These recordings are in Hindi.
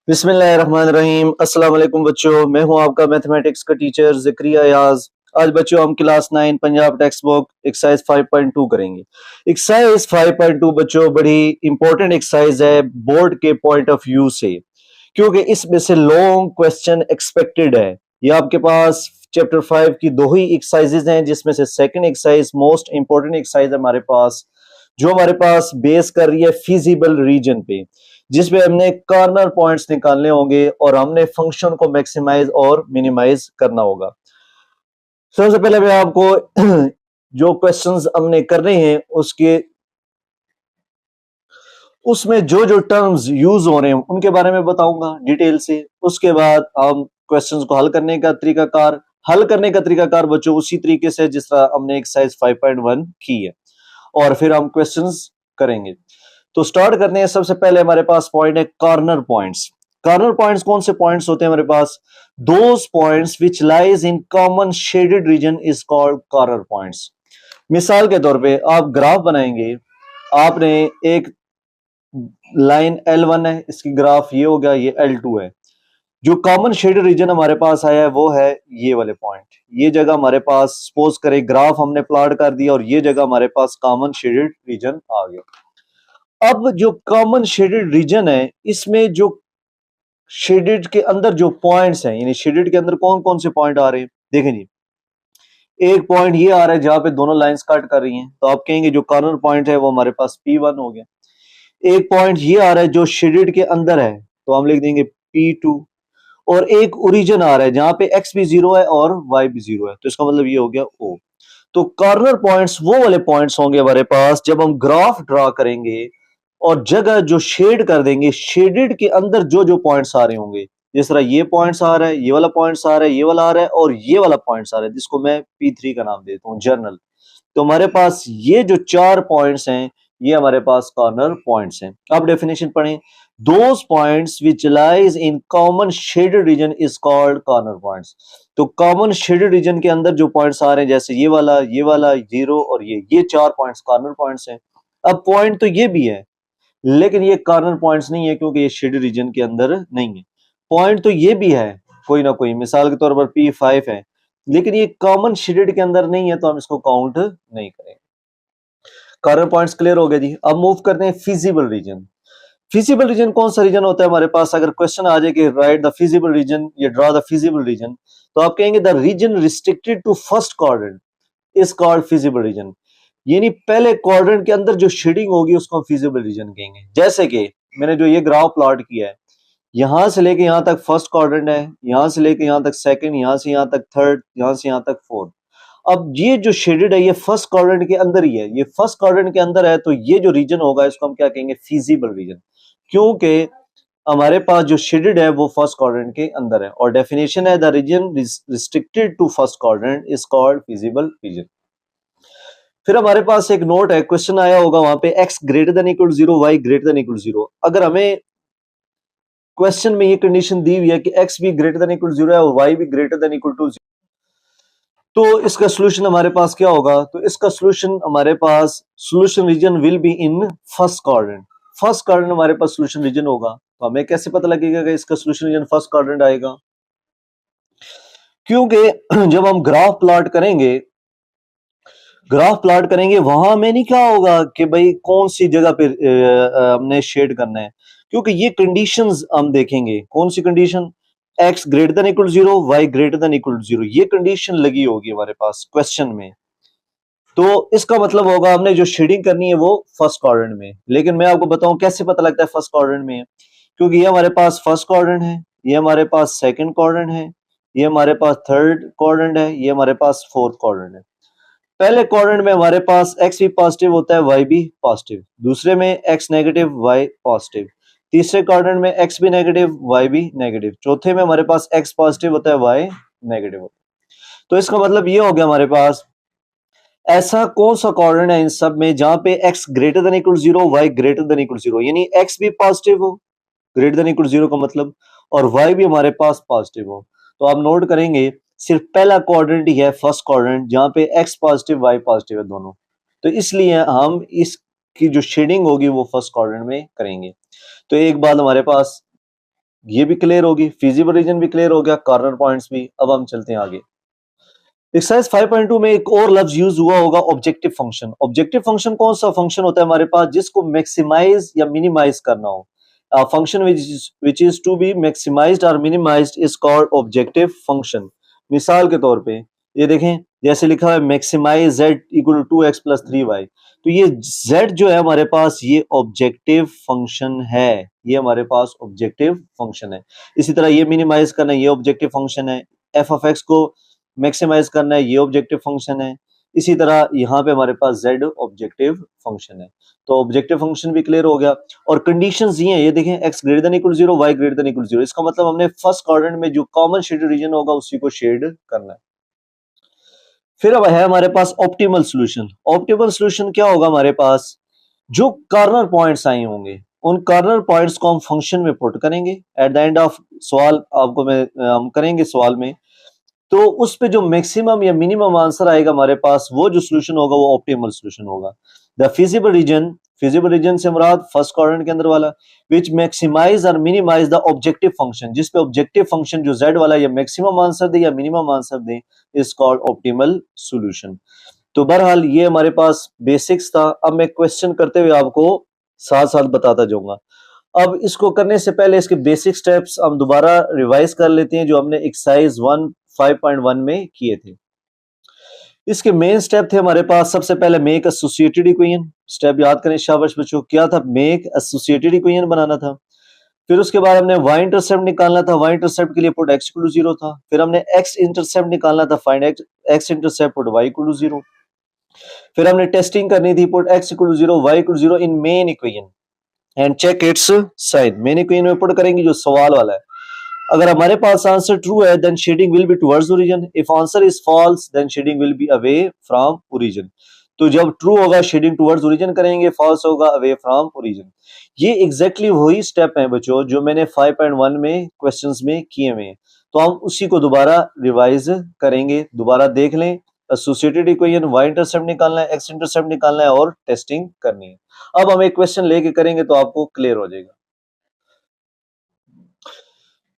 बिस्मिल्लाहिर्रहमानिर्रहीम। अस्सलाम वालेकुम बच्चों, मैं हूं आपका मैथमेटिक्स का टीचर ज़िक्रिया याज। आज बच्चों हम class 9 Punjab text book exercise 5.2 करेंगे। एक्सरसाइज 5.2 बच्चों बड़ी इंपॉर्टेंट एक्सरसाइज है बोर्ड के पॉइंट ऑफ व्यू से, क्योंकि इसमें से लॉन्ग क्वेश्चन एक्सपेक्टेड है। ये आपके पास चैप्टर 5 की दो ही एक्सरसाइजेज हैं, जिसमें से second exercise most important exercise है हमारे पास, जो हमारे पास बेस कर रही है फिजिबल रीजन पे, जिसमें हमने कॉर्नर पॉइंट्स निकालने होंगे और हमने फंक्शन को मैक्सिमाइज और मिनिमाइज करना होगा। सबसे पहले मैं आपको जो क्वेश्चंस हमने करने हैं उसमें जो जो टर्म्स यूज हो रहे हैं उनके बारे में बताऊंगा डिटेल से। उसके बाद हम क्वेश्चंस को हल करने का तरीकाकार बच्चों उसी तरीके से जिस तरह हमने एक्सरसाइज 5.1 की है, और फिर हम क्वेश्चंस करेंगे। तो स्टार्ट करते हैं। सबसे पहले हमारे पास पॉइंट है कॉर्नर पॉइंट्स। कॉर्नर पॉइंट्स कौन से पॉइंट्स होते हैं हमारे पास? Those points which lies in common shaded region is called corner points. मिसाल के तौर पे आप ग्राफ बनाएंगे, आपने एक लाइन L1 है, इसकी ग्राफ ये हो गया, ये L2 है। जो कॉमन शेडेड रीजन हमारे पास आया है वो है ये वाले पॉइंट। ये जगह हमारे पास, सपोज करें ग्राफ हमने प्लॉट कर दिया और ये जगह हमारे पास कॉमन शेडेड रीजन आ गया। अब जो कॉमन शेडेड रीजन है, इसमें जो शेडेड के अंदर जो पॉइंट्स हैं, यानी शेडेड के अंदर कौन कौन से पॉइंट आ रहे हैं, देखें जी। एक पॉइंट ये आ रहा है जहां पे दोनों लाइंस कट कर रही हैं, तो आप कहेंगे जो कॉर्नर पॉइंट है वो हमारे पास P1 हो गया। एक पॉइंट ये आ रहा है जो शेडेड के अंदर है, तो हम लिख देंगे P2। और एक ओरिजिन आ रहा है जहां पे x भी 0 है और y भी 0 है, तो इसका मतलब ये हो गया O। तो कॉर्नर पॉइंट्स वो वाले पॉइंट्स होंगे हमारे पास जब हम ग्राफ ड्रा करेंगे और जगह जो शेड कर देंगे, शेडेड के अंदर जो जो पॉइंट्स आ रहे होंगे, जिस तरह ये पॉइंट्स आ रहा है, ये वाला पॉइंट्स आ रहा है, ये वाला आ रहा है और ये वाला पॉइंट्स आ रहा है, जिसको मैं P3 का नाम देता हूं, जर्नल। तो हमारे पास ये जो चार पॉइंट्स हैं, ये हमारे पास कॉर्नर पॉइंट्स हैं। अब डेफिनेशन पढ़ें। Those points which lies in common shaded region is called corner points. तो कॉमन शेडेड रीजन के अंदर जो पॉइंट्स आ रहे हैं, जैसे ये वाला जीरो और ये चार पॉइंट्स कॉर्नर पॉइंट्स हैं। अब पॉइंट तो ये भी है, लेकिन ये कॉर्नर पॉइंट्स नहीं है क्योंकि ये शेडेड रीजन के अंदर नहीं है। पॉइंट तो ये भी है कोई ना कोई, मिसाल के तौर पर P5 है, लेकिन ये कॉमन शेडेड के अंदर नहीं है, तो हम इसको काउंट नहीं करेंगे। कॉर्नर पॉइंट्स क्लियर हो गए जी। अब मूव करते हैं फिजिबल रीजन। फिजिबल रीजन कौन सा रीजन होता है हमारे पास? अगर क्वेश्चन आ जाए कि write the feasible region or draw the feasible region, तो आप कहेंगे the region restricted to first quadrant is called feasible region. यानी पहले क्वाड्रेंट के अंदर जो शेडिंग होगी उसको हम फिजिबल रीजन कहेंगे। जैसे कि मैंने जो ये ग्राफ प्लॉट किया है, यहां से लेके यहां तक फर्स्ट क्वाड्रेंट है, यहां से लेके यहां तक सेकंड, यहां से यहां तक थर्ड, यहां से यहां तक फोर्थ। अब ये जो शेडेड है ये फर्स्ट क्वाड्रेंट के अंदर ही है, ये फर्स्ट क्वाड्रेंट के अंदर है, तो ये जो रीजन होगा इसको हम क्या कहेंगे? फिजिबल रीजन, क्योंकि हमारे पास जो शेडेड है वो फर्स्ट क्वाड्रेंट के अंदर है। और डेफिनेशन है the region restricted to first quadrant is called feasible region. फिर हमारे पास एक नोट है, क्वेश्चन आया होगा वहां पे x greater than equal 0, y greater than equal 0। अगर हमें क्वेश्चन में ये कंडीशन दी हुई है कि x भी ग्रेटर देन इक्वल 0 है और y भी ग्रेटर देन इक्वल टू 0, तो इसका सोल्यूशन हमारे पास क्या होगा? तो इसका सोल्यूशन हमारे पास, solution region will be in first quadrant. First quadrant हमारे पास सोल्यूशन रीजन होगा। तो हमें कैसे पता लगेगा कि इसका सोल्यूशन रीजन फर्स्ट क्वाड्रेंट आएगा? क्योंकि जब हम ग्राफ प्लॉट करेंगे वहां में नहीं क्या होगा कि भाई कौन सी जगह पे हमने शेड करना है, क्योंकि ये कंडीशंस हम देखेंगे। कौन सी condition? x greater than equal 0, y greater than equal 0, ये कंडीशन लगी होगी हमारे पास क्वेश्चन में। तो इसका मतलब होगा हमने जो शेडिंग करनी है वो फर्स्ट क्वाड्रेंट में। लेकिन मैं आपको बताऊं कैसे पता लगता है फर्स्ट क्वाड्रेंट में है, क्योंकि ये हमारे पास फर्स्ट क्वाड्रेंट है, ये हमारे पास सेकंड क्वाड्रेंट है, ये हमारे पास थर्ड क्वाड्रेंट है, ये हमारे पास फोर्थ क्वाड्रेंट है। पहले क्वाड्रेंट में हमारे पास x भी पॉजिटिव होता है, y भी पॉजिटिव। दूसरे में x नेगेटिव, y पॉजिटिव। तीसरे क्वाड्रेंट में x भी नेगेटिव, y भी नेगेटिव। चौथे में हमारे पास x पॉजिटिव होता है, y नेगेटिव होता है। तो इसका मतलब ये हो गया हमारे पास ऐसा कौन सा क्वाड्रेंट है इन सब में जहां पे x greater than equal 0, y greater than equal 0, यानी x भी पॉजिटिव हो, ग्रेटर देन इक्वल 0 का मतलब, और y भी हमारे पास पॉजिटिव हो। तो आप नोट करेंगे सिर्फ पहला क्वाड्रेंट ही है फर्स्ट क्वाड्रेंट जहां पे x पॉजिटिव y पॉजिटिव है दोनों। तो इसलिए हम इसकी जो शेडिंग होगी वो फर्स्ट क्वाड्रेंट में करेंगे। तो एक बात हमारे पास ये भी क्लियर होगी, फिजिबल रीजन भी क्लियर हो गया, कॉर्नर पॉइंट्स भी। अब हम चलते हैं आगे। एक्सरसाइज 5.2 में एक और लफ्ज यूज हुआ होगा, ऑब्जेक्टिव फंक्शन। ऑब्जेक्टिव फंक्शन कौन सा फंक्शन होता है हमारे पास जिसको मैक्सिमाइज या मिनिमाइज करना हो। Function which is to be maximized और minimized is called objective function. मिसाल के तौर पे ये देखें, जैसे लिखा है maximise z equal to 2x+3y, तो ये z जो है हमारे पास ये ऑब्जेक्टिव फंक्शन है, ये हमारे पास ऑब्जेक्टिव फंक्शन है। इसी तरह ये मिनिमाइज करना, ये ऑब्जेक्टिव फंक्शन है। एफ ऑफ एक्स को मैक्सिमाइज करना है, ये ऑब्जेक्टिव फंक्शन है। इसी तरह यहाँ पे हमारे पास z ऑब्जेक्टिव फंक्शन है। तो ऑब्जेक्टिव फंक्शन भी क्लियर हो गया। और कंडीशंस ये हैं, ये देखें x greater than equal 0, y greater than equal 0। इसका मतलब हमने फर्स्ट क्वाड्रेंट में जो कॉमन शेडेड रीजन होगा उसी को शेड करना है। फिर अब है हमारे पास ऑप्टिमल सॉल्यूशन। ऑप्टिमल सॉल्यूशन क्या होगा हमारे पास, जो कॉर्नर पॉइंट्स आए होंगे उन कॉर्नर पॉइंट्स को हम फंक्शन में पुट करेंगे। एट द एंड ऑफ सवाल आपको हम करेंगे सवाल में, तो उस पे जो मैक्सिमम या मिनिमम आंसर आएगा हमारे पास, वो जो सॉल्यूशन होगा वो ऑप्टिमल सॉल्यूशन होगा। द फिजिबल रीजन से मुराद फर्स्ट क्वाड्रेंट के अंदर वाला, विच मैक्सिमाइज और मिनिमाइज द ऑब्जेक्टिव फंक्शन, जिस पे ऑब्जेक्टिव फंक्शन जो z वाला या मैक्सिमम आंसर दे या minimum answer they, is called optimal solution. तो बहरहाल ये हमारे पास बेसिक्स था। अब मैं क्वेश्चन करते हुए आपको साथ साथ बताता जाऊंगा। अब इसको करने से पहले इसके बेसिक स्टेप्स हम दोबारा रिवाइज कर लेते हैं जो हमने एक्सरसाइज 5.1 में किए थे। इसके मेन स्टेप थे हमारे पास, सबसे पहले मेक एसोसिएटेड इक्वेशन। स्टेप याद करें शाबाश बच्चों, क्या था, मेक एसोसिएटेड इक्वेशन बनाना था। फिर उसके बाद हमने y इंटरसेप्ट निकालना था, y इंटरसेप्ट के लिए पुट x इक्वल टू 0 था। फिर हमने x इंटरसेप्ट निकालना था, find x intercept put y equal to 0। फिर हमने टेस्टिंग करनी थी, put x equal to 0, y equal to 0 in main equation and check its sign. Main equation में पुट करेंगे जो सवाल वाला है। अगर हमारे पास आंसर ट्रू है then shading will be towards origin, if answer is false then shading will be away from origin. तो जब ट्रू होगा शेडिंग टुवर्ड्स ओरिजिन करेंगे, फॉल्स होगा अवे फ्रॉम ओरिजिन। ये एग्जैक्टली वही स्टेप है बच्चों जो मैंने 5.1 में क्वेश्चंस में किए हुए हैं। तो हम उसी को दोबारा रिवाइज करेंगे, दोबारा देख लें। एसोसिएटेड इक्वेशन, y इंटरसेप्ट निकालना है, x इंटरसेप्ट निकालना है और टेस्टिंग करनी है। अब हम एक क्वेश्चन लेके करेंगे तो आपको क्लियर हो जाएगा।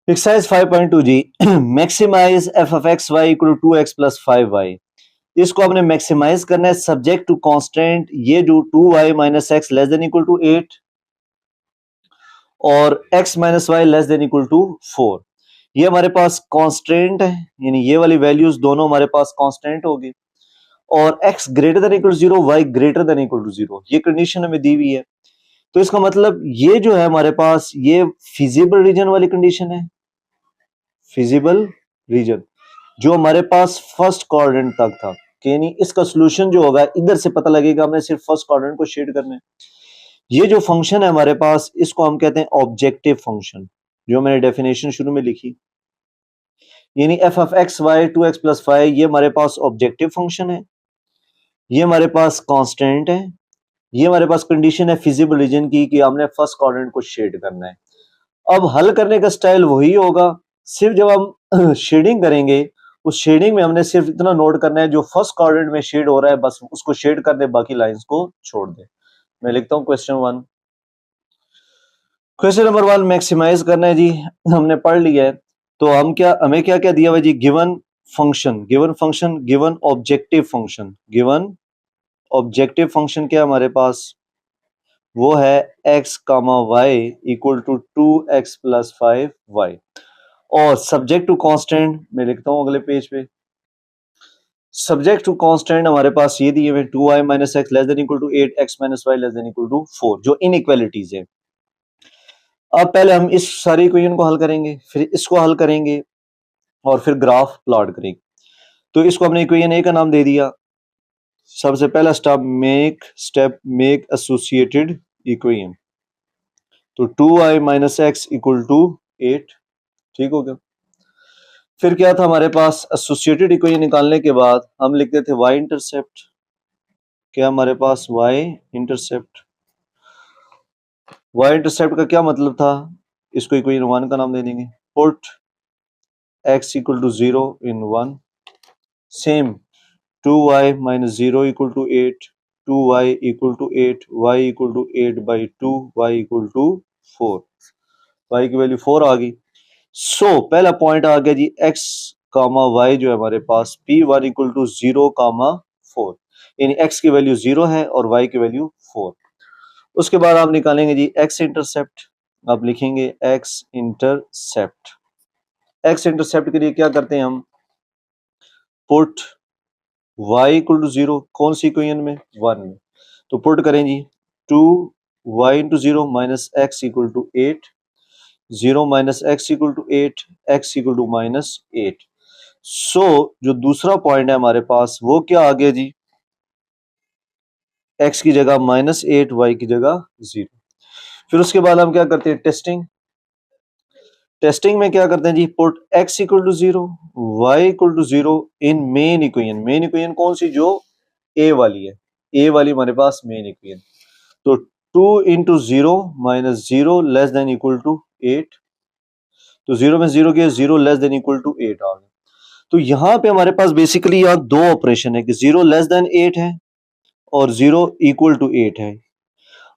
एक्सरसाइज 5.2 जी, maximise F of x Y equal to 2x+5y। इसको हमने मैक्सिमाइज करना है सब्जेक्ट टू कांस्टेंट, ये जो 2y minus x less than equal to 8 और x minus y less than equal to 4। ये हमारे पास कांस्टेंट है, यानी ये वाली वैल्यूज दोनों हमारे पास कांस्टेंट होगी। और x greater than equal to 0, y greater than equal to 0, ये कंडीशन हमें दी हुई है। तो इसका मतलब ये जो है हमारे पास ये फिजिबल रीजन वाली कंडीशन है। फिजिबल रीजन जो हमारे पास फर्स्ट क्वाड्रेंट तक था, यानी इसका सॉल्यूशन जो होगा इधर से पता लगेगा, हमने सिर्फ फर्स्ट क्वाड्रेंट को शेड करना है। ये जो फंक्शन है हमारे पास, इसको हम कहते हैं ऑब्जेक्टिव फंक्शन, जो मैंने डेफिनेशन शुरू में लिखी। यानी F of x Y 2x+5 ये हमारे पास ऑब्जेक्टिव फंक्शन है, ये हमारे पास कांस्टेंट है, ये हमारे पास कंडीशन है फिजिबल रीजन की कि हमने फर्स्ट क्वाड्रेंट को शेड करना है। अब हल करने का स्टाइल वही होगा, सिर्फ जब हम शेडिंग करेंगे उस शेडिंग में हमने सिर्फ इतना नोट करना है जो फर्स्ट क्वाड्रेंट में शेड हो रहा है बस उसको शेड कर दे, बाकी लाइंस को छोड़ दे। मैं लिखता हूं क्वेश्चन 1। क्वेश्चन नंबर 1 मैक्सिमाइज करना है जी, हमने पढ़ लिया है। तो हम क्या, हमें क्या क्या दिया हुआ जी, given function, given objective function, given objective function क्या हमारे पास, वो है x comma Y equal to 2x+5y। और सब्जेक्ट टू कांस्टेंट मैं लिखता हूं अगले पेज पे। सब्जेक्ट टू कांस्टेंट हमारे पास ये दिए हुए 2y minus x less than equal to 8, x minus y less than equal to 4, जो इनइक्वालिटीज है। अब पहले हम इस सारी इक्वेशन को हल करेंगे, फिर इसको हल करेंगे और फिर ग्राफ प्लॉट करेंगे। तो इसको हमने इक्वेशन ए का नाम दे दिया। सबसे पहला स्टेप मेक एसोसिएटेड इक्वेशन। तो 2y minus x equal to 8, ठीक हो गया। फिर क्या था हमारे पास, एसोसिएटेड इक्वेशन निकालने के बाद हम लिखते थे y इंटरसेप्ट। क्या हमारे पास y इंटरसेप्ट, y इंटरसेप्ट का क्या मतलब था, इसको इक्वेशन 1 का नाम दे देंगे। Put x equal to 0 in 1, same 2y minus 0 equal to 8, 2y equal to 8, y equal to 8 by 2, y equal to 4। y की वैल्यू 4 आ गई। सो पहला पॉइंट आ गया जी x कामा y जो है हमारे पास p1 इक्वल टू 0 कामा 4, यानी x की वैल्यू 0 है और y की वैल्यू 4। उसके बाद आप निकालेंगे जी x इंटरसेप्ट। आप लिखेंगे x इंटरसेप्ट। x इंटरसेप्ट के लिए क्या करते हैं हम, पुट y इक्वल टू 0 कौन सी इक्वेशन में, 1 में, तो पुट करें जी 2y into 0 minus x equal to 8, 0 minus x equal to 8, x equal to minus 8। सो जो दूसरा पॉइंट है हमारे पास वो क्या आ गया जी, x की जगह माइनस 8, y की जगह 0। फिर उसके बाद हम क्या करते हैं, टेस्टिंग। टेस्टिंग में क्या करते हैं जी, put x equal to 0, y equal to 0 in main equation. Main equation कौन सी, जो a वाली है, a वाली हमारे पास मेन इक्वेशन। तो 2 into 0 minus 0 less than equal to 8, तो 0 में 0 के 0 लेस देन इक्वल टू 8 आ गया। तो यहां पे हमारे पास बेसिकली यहाँ दो ऑपरेशन है कि 0 लेस देन 8 है और 0 इक्वल टू 8 है।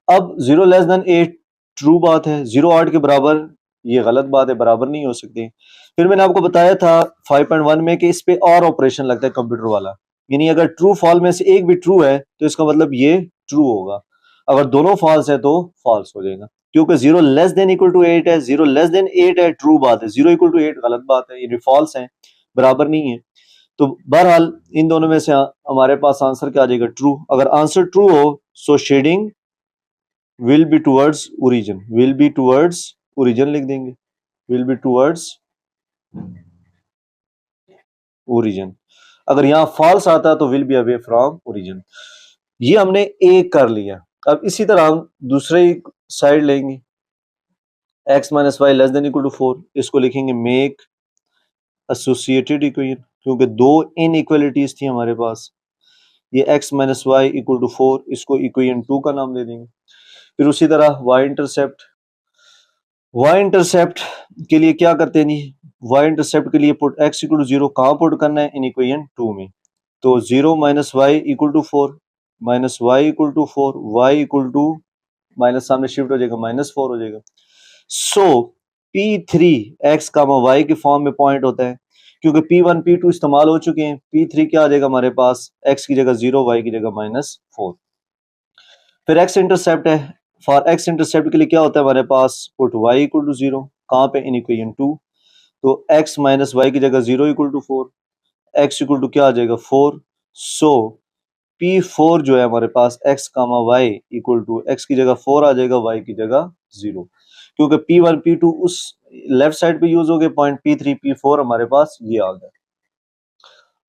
अब 0 लेस देन 8 ट्रू बात है, 0 8 के बराबर ये गलत बात है, बराबर नहीं हो सकते। फिर मैंने आपको बताया था 5.1 में कि इस पे और ऑपरेशन लगता है कंप्यूटर वाला, यानी अगर ट्रू फॉल में से एक भी ट्रू है तो इसका मतलब ये ट्रू होगा, अगर दोनों फॉल्स है तो फॉल्स हो जाएगा, क्योंकि 0 लेस देन इक्वल टू 8 है, 0 लेस देन 8 है ट्रू बात है, 0 इक्वल टू 8 गलत बात है, ये फॉल्स है, बराबर नहीं है। तो बहरहाल इन दोनों में से हमारे पास आंसर क्या आ जाएगा, ट्रू। अगर आंसर ट्रू हो so shading will be towards origin, will be towards origin लिख देंगे, विल बी टुवर्ड्स ओरिजिन। अगर यहां फॉल्स आता तो will be away from origin. ये हमने ए कर लिया। अब इसी तरह हम दूसरे साइड लेंगे, x minus y less than equal to 4, इसको लिखेंगे मेक एसोसिएटेड इक्वेशन, क्योंकि दो इनइक्वालिटीज थी हमारे पास। ये x minus y equal to 4, इसको इक्वेशन 2 का नाम दे देंगे। फिर उसी तरह y इंटरसेप्ट, y इंटरसेप्ट के लिए क्या करते हैं जी, y इंटरसेप्ट के लिए पुट x इक्वल टू 0 कहां पुट करना है, इन इक्वेशन 2 में। तो 0 minus y equal to 4, minus y equal to 4, y equal to minus सामने शिफ्ट हो जाएगा, माइनस 4 हो जाएगा। सो P3 x कामा y के फॉर्म में पॉइंट होता है, क्योंकि P1 P2 इस्तेमाल हो चुके हैं। P3 क्या आ जाएगा हमारे पास, x की जगह 0, y की जगह माइनस 4। फिर x इंटरसेप्ट है, फॉर x इंटरसेप्ट के लिए क्या होता है हमारे पास, पुट y इक्वल टू 0 कहां पे, इन इक्वेशन 2। तो x माइनस वाई की जगह 0 equal to 4, x equal to क्या आ जाएगा 4। सो P4 जो है हमारे पास x comma y equal to x की जगह 4 आ जाएगा, y की जगह 0, क्योंकि P1 P2 उस लेफ्ट साइड पे यूज हो गए, पॉइंट P3 P4 हमारे पास ये आ गया।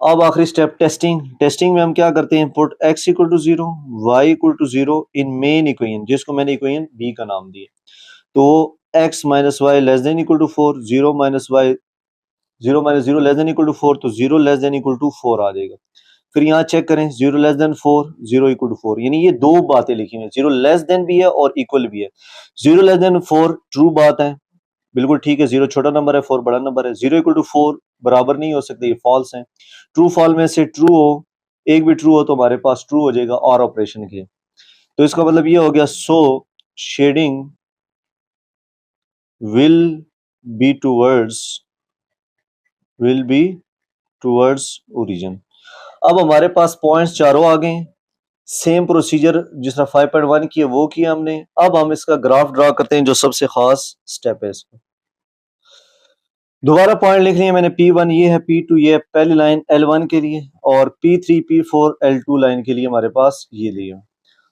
अब आखिरी स्टेप टेस्टिंग। टेस्टिंग में हम क्या करते हैं, put x equal to 0, y equal to 0 in main equation, जिसको मैंने इक्वेशन b का नाम दिया। तो x minus y less than equal to 4, 0 minus y 0 minus 0 less than equal to 4, तो 0 लेस देन इक्वल टू 4 आ जाएगा। फिर यहाँ चेक करें, 0 लेस देन 4, 0 इक्वल टू 4, यानी ये दो बातें लिखी हुई हैं, 0 लेस देन भी है और इक्वल भी है। 0 लेस देन 4 ट्रू बात है, बिल्कुल ठीक है, 0 छोटा नंबर है, 4 बड़ा नंबर है। 0 इक्वल टू 4 बराबर नहीं हो सकते, ये फॉल्स है। ट्रू फॉल में से ट्रू हो, एक भी ट्रू हो तो हमारे पास ट्रू हो जाएगा और ऑपरेशन के। तो इसका मतलब ये हो गया, so shading will be towards origin. अब हमारे पास पॉइंट्स चारों आ गए। सेम प्रोसीजर जिस तरह 5.1 किया वो किया हमने। अब हम इसका ग्राफ ड्रा करते हैं, जो सबसे खास स्टेप है इसका। दोबारा पॉइंट लिख लिया मैंने, P1 ये है, P2 ये है, पहली लाइन L1 के लिए, और P3 P4 L2 लाइन के लिए हमारे पास ये लिया।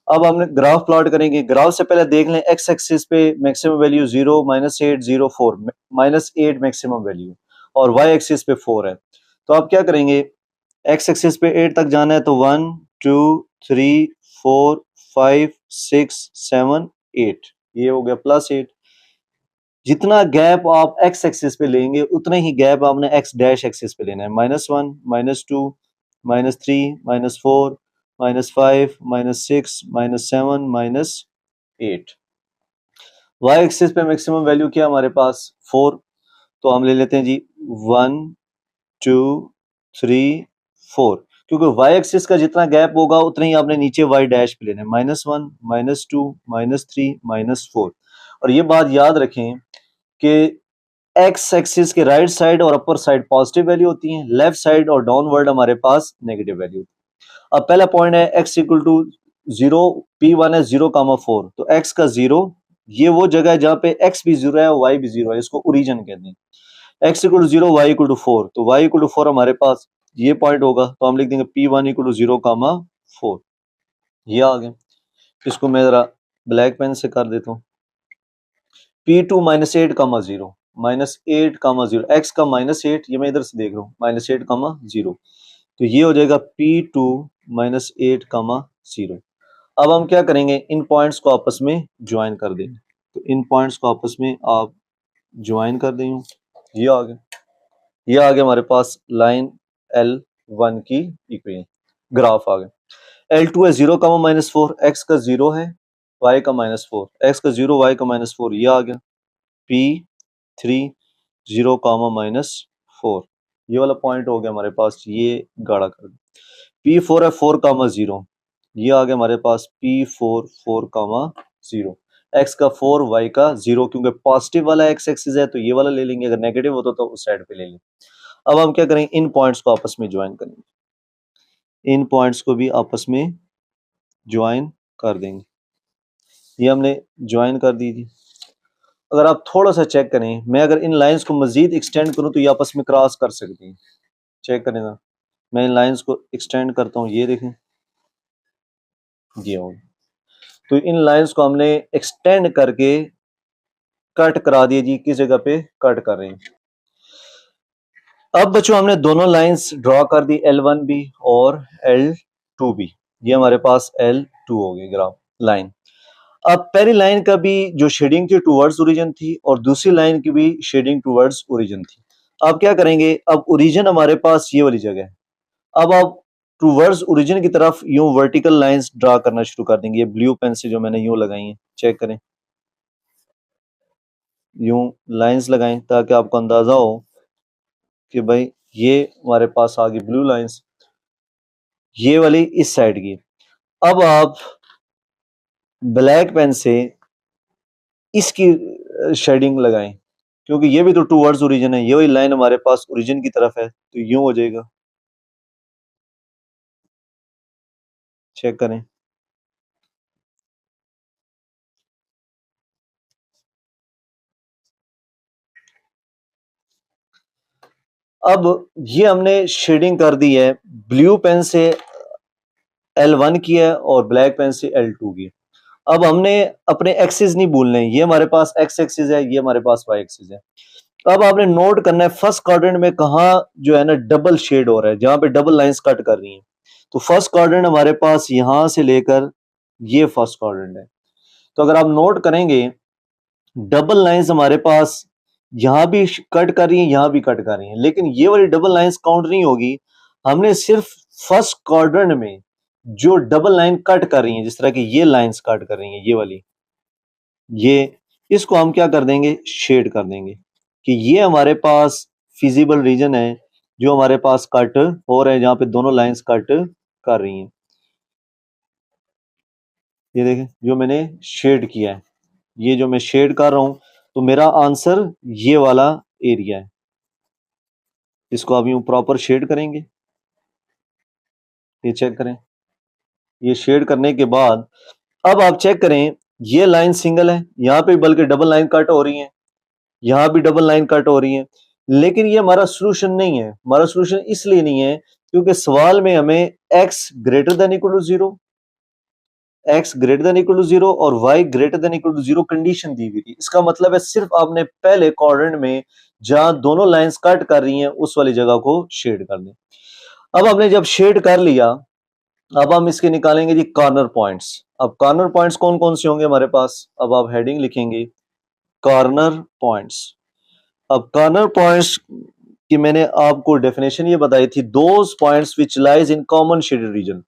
अब हमने ग्राफ प्लॉट करेंगे। ग्राफ से पहले देख लें, x एक्सिस पे मैक्सिमम वैल्यू 0, -8, 0, 4, -8 मैक्सिमम वैल्यू, और y एक्सिस पे 4 है। तो आप क्या करेंगे, x एक्सिस पे 8 तक जाना है तो 1 2 3 4 5 6 7 8, ये हो गया +8। जितना गैप आप x एक्सिस पे लेंगे उतना ही गैप आपने x डैश एक्सिस पे लेना है, -1 -2 -3 -4 -5 -6 -7 -8। y एक्सिस पे मैक्सिमम वैल्यू क्या हमारे पास 4, तो हम ले लेते हैं जी 1 2 3 4, क्योंकि y एक्सिस का जितना गैप होगा उतना ही आपने नीचे y डैश पे लेना है, -1 -2 -3 -4। और ये बात याद रखें कि एक्स एक्सिस के राइट साइड और अपर साइड पॉजिटिव वैल्यू होती है, लेफ्ट साइड और डाउनवर्ड हमारे पास नेगेटिव वैल्यू। अब पहला पॉइंट है एक्स इक्वल टू 0, P1 है 0,4, तो एक्स का 0 ये वो जगह है जहां पे एक्स भी 0 है और वाई भी 0 है, इसको ओरिजिन कहते हैं। X equal to 0, y equal to 4, तो वाई इक्वल टू 4 हमारे पास ये पॉइंट होगा, तो हम लिख देंगे P1 इक्वल टू 0,4। ये आ गया। इसको मैं जरा ब्लैक पेन से कर देता हूँ। P2 माइनस 8,0, माइनस 8,0, एक्स का -8, ये मैं इधर से देख रहा हूँ, -8,0, तो ये हो जाएगा P2 माइनस 8,0। अब हम क्या करेंगे, इन पॉइंट्स को आपस में ज्वाइन कर देंगे, तो इन पॉइंट्स को आपस में आप ज्वाइन कर देंगे। ये आ गया, ये आ गया हमारे पास लाइन L1 की इक्वेशन, ग्राफ आ गया। L2 है 0,-4, एक्स का 0 है, y का -4, एक्स का 0, y का -4, ये आ गया P3 0,-4, ये वाला पॉइंट हो गया हमारे पास, ये गाढ़ा कर दिया। P4 है 4,0, ये आ गया हमारे पास P4 4,0, एक्स का 4, y का 0, क्योंकि पॉजिटिव वाला एक्स एक्सिस है तो ये वाला ले लेंगे, अगर नेगेटिव होता तो उस साइड पे ले लेंगे। अब हम क्या करेंगे, इन पॉइंट्स को आपस में ज्वाइन करेंगे, इन पॉइंट्स को भी आपस में ज्वाइन कर देंगे। ये हमने ज्वाइन कर दी थी। अगर आप थोड़ा सा चेक करें, मैं अगर इन लाइंस को मजीद एक्सटेंड करूं तो ये आपस में क्रॉस कर सकती हैं। चेक करें ना, मैं इन लाइंस को एक्सटेंड करता हूं, ये देखें, ये हो, तो इन लाइंस को हमने एक्सटेंड करके कट करा दिया जी, किस जगह पे कट कर रहे हैं। अब बच्चों हमने दोनों लाइंस ड्रॉ कर दी, L1 भी और L2 भी, ये हमारे पास L2 हो गई ग्राफ लाइन। अब पहली लाइन का भी जो शेडिंग थी टूवर्ड्स ओरिजिन थी और दूसरी लाइन की भी शेडिंग टूवर्ड्स ओरिजिन थी। अब क्या करेंगे, अब ओरिजिन हमारे पास ये वाली जगह है, अब आप टूवर्ड्स ओरिजिन की तरफ यूं वर्टिकल लाइंस ड्रा करना शुरू कर देंगे। ये ब्लू पेन से जो मैंने यूं लगाई हैं, चेक करें, यूं लाइंस लगाएं ताकि आपको अंदाजा हो कि भाई ये हमारे पास आ गई ब्लू लाइंस, ये वाली इस साइड की। अब आप ब्लैक पेन से इसकी शेडिंग लगाएं, क्योंकि ये भी तो टूवर्ड्स ओरिजिन है, ये वाली लाइन हमारे पास ओरिजिन की तरफ है, तो यूं हो जाएगा। चेक करें, अब ये हमने शेडिंग कर दी है, ब्लू पेन से L1 की है और ब्लैक पेन से L2 की। अब हमने अपने एक्सिस नहीं भूलने, ये हमारे पास एक्स एक्सिस है, ये हमारे पास वाई एक्सिस है। अब आपने नोट करना है फर्स्ट क्वाड्रेंट में कहा जो है ना डबल शेड हो रहा है, जहां पे डबल लाइंस कट कर रही हैं। तो फर्स्ट क्वाड्रेंट हमारे पास यहां से लेकर ये फर्स्ट क्वाड्रेंट है, तो अगर आप नोट करेंगे डबल लाइंस हमारे पास यहां भी कट कर रही है, यहां भी कट कर रही है, लेकिन ये वाली डबल लाइंस काउंट नहीं होगी। हमने सिर्फ फर्स्ट क्वाड्रेंट में जो डबल लाइन कट कर रही है, जिस तरह की ये लाइंस कट कर रही है, ये वाली, ये, इसको हम क्या कर देंगे, शेड कर देंगे कि ये हमारे पास फिजिबल रीजन है जो हमारे पास कट हो रहे हैं, जहां पे दोनों लाइंस कट कर रही हैं। ये देखें जो मैंने शेड किया है, ये जो मैं शेड कर रहा हूं, तो मेरा आंसर ये वाला एरिया है। इसको आप यूं प्रॉपर शेड करेंगे, ये चेक करें, ये शेड करने के बाद अब आप चेक करें, ये लाइन सिंगल है, यहां पे बल्कि डबल लाइन कट हो रही है, यहां भी डबल लाइन कट हो रही है, लेकिन ये हमारा सोल्यूशन नहीं है। हमारा सोल्यूशन इसलिए नहीं है क्योंकि सवाल में हमें x greater than equal to 0, x greater than equal to 0 और y greater than equal to 0 condition दी हुई थी। इसका मतलब है सिर्फ आपने पहले क्वाड्रेंट में जहां दोनों लाइंस कट कर रही हैं उस वाली जगह को शेड कर दें। अब हमने जब शेड कर लिया, अब हम इसके निकालेंगे जी कॉर्नर पॉइंट्स। अब कॉर्नर पॉइंट्स कौन कौन से होंगे हमारे पास, अब आप हेडिंग लिखेंगे कॉर्नर पॉइंट्स। अब कॉर्नर पॉइंट्स की मैंने आपको डेफिनेशन ये बताई थी, those points which lies in common shaded reason.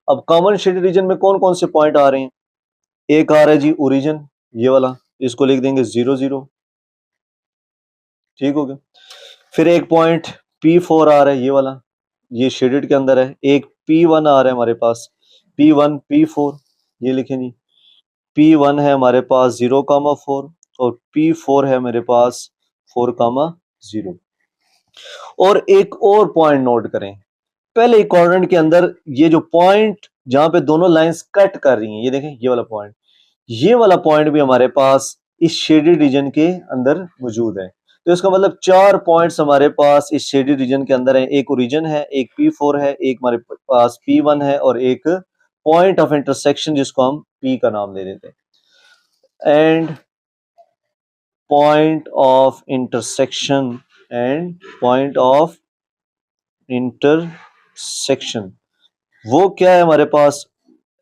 अब कॉमन शेडेड रीजन में कौन कौन से पॉइंट आ रहे हैं, एक आ रहा है जी ओरिजिन, ये वाला, इसको लिख देंगे 0 0, ठीक हो गया। फिर एक पॉइंट P4 आ रहा है, ये वाला, ये शेडेड के अंदर है। एक P1 आ रहा है हमारे पास, P1 P4, ये लिखें जी, P1 है हमारे पास 0,4 और P4 है मेरे पास 4,0। और एक और पॉइंट नोट करें, पहले क्वाड्रेंट के अंदर ये जो पॉइंट जहां पे दोनों लाइंस कट कर रही हैं, ये देखें ये वाला पॉइंट भी हमारे पास इस शेडेड रीजन के अंदर मौजूद है। तो इसका मतलब 4 पॉइंट्स हमारे पास इस शेडेड रीजन के अंदर है। एक ओरिजिन है, एक P4 है, एक हमारे पास P1 है और एक पॉइंट ऑफ इंटरसेक्शन जिसको हम P का नाम दे देते हैं। एंड पॉइंट ऑफ इंटरसेक्शन वो क्या है हमारे पास,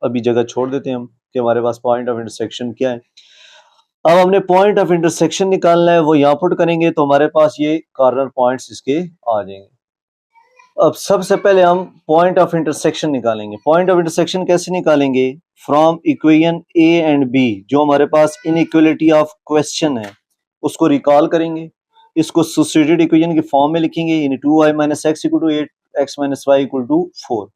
अभी जगह छोड़ देते हैं हम कि हमारे पास पॉइंट ऑफ इंटरसेक्शन क्या है। अब हमने पॉइंट ऑफ इंटरसेक्शन निकालना है, वो यहां पुट करेंगे तो हमारे पास ये कॉर्नर पॉइंट्स इसके आ जाएंगे। अब सबसे पहले हम पॉइंट ऑफ इंटरसेक्शन निकालेंगे। पॉइंट ऑफ इंटरसेक्शन कैसे निकालेंगे? From equation A and B, जो हमारे पास इनइक्वालिटी ऑफ क्वेश्चन है उसको रिकॉल करेंगे, इसको सब्स्टिट्यूटेड इक्वेशन की फॉर्म में लिखेंगे, यानी 2y - x = 8, x - y = 4।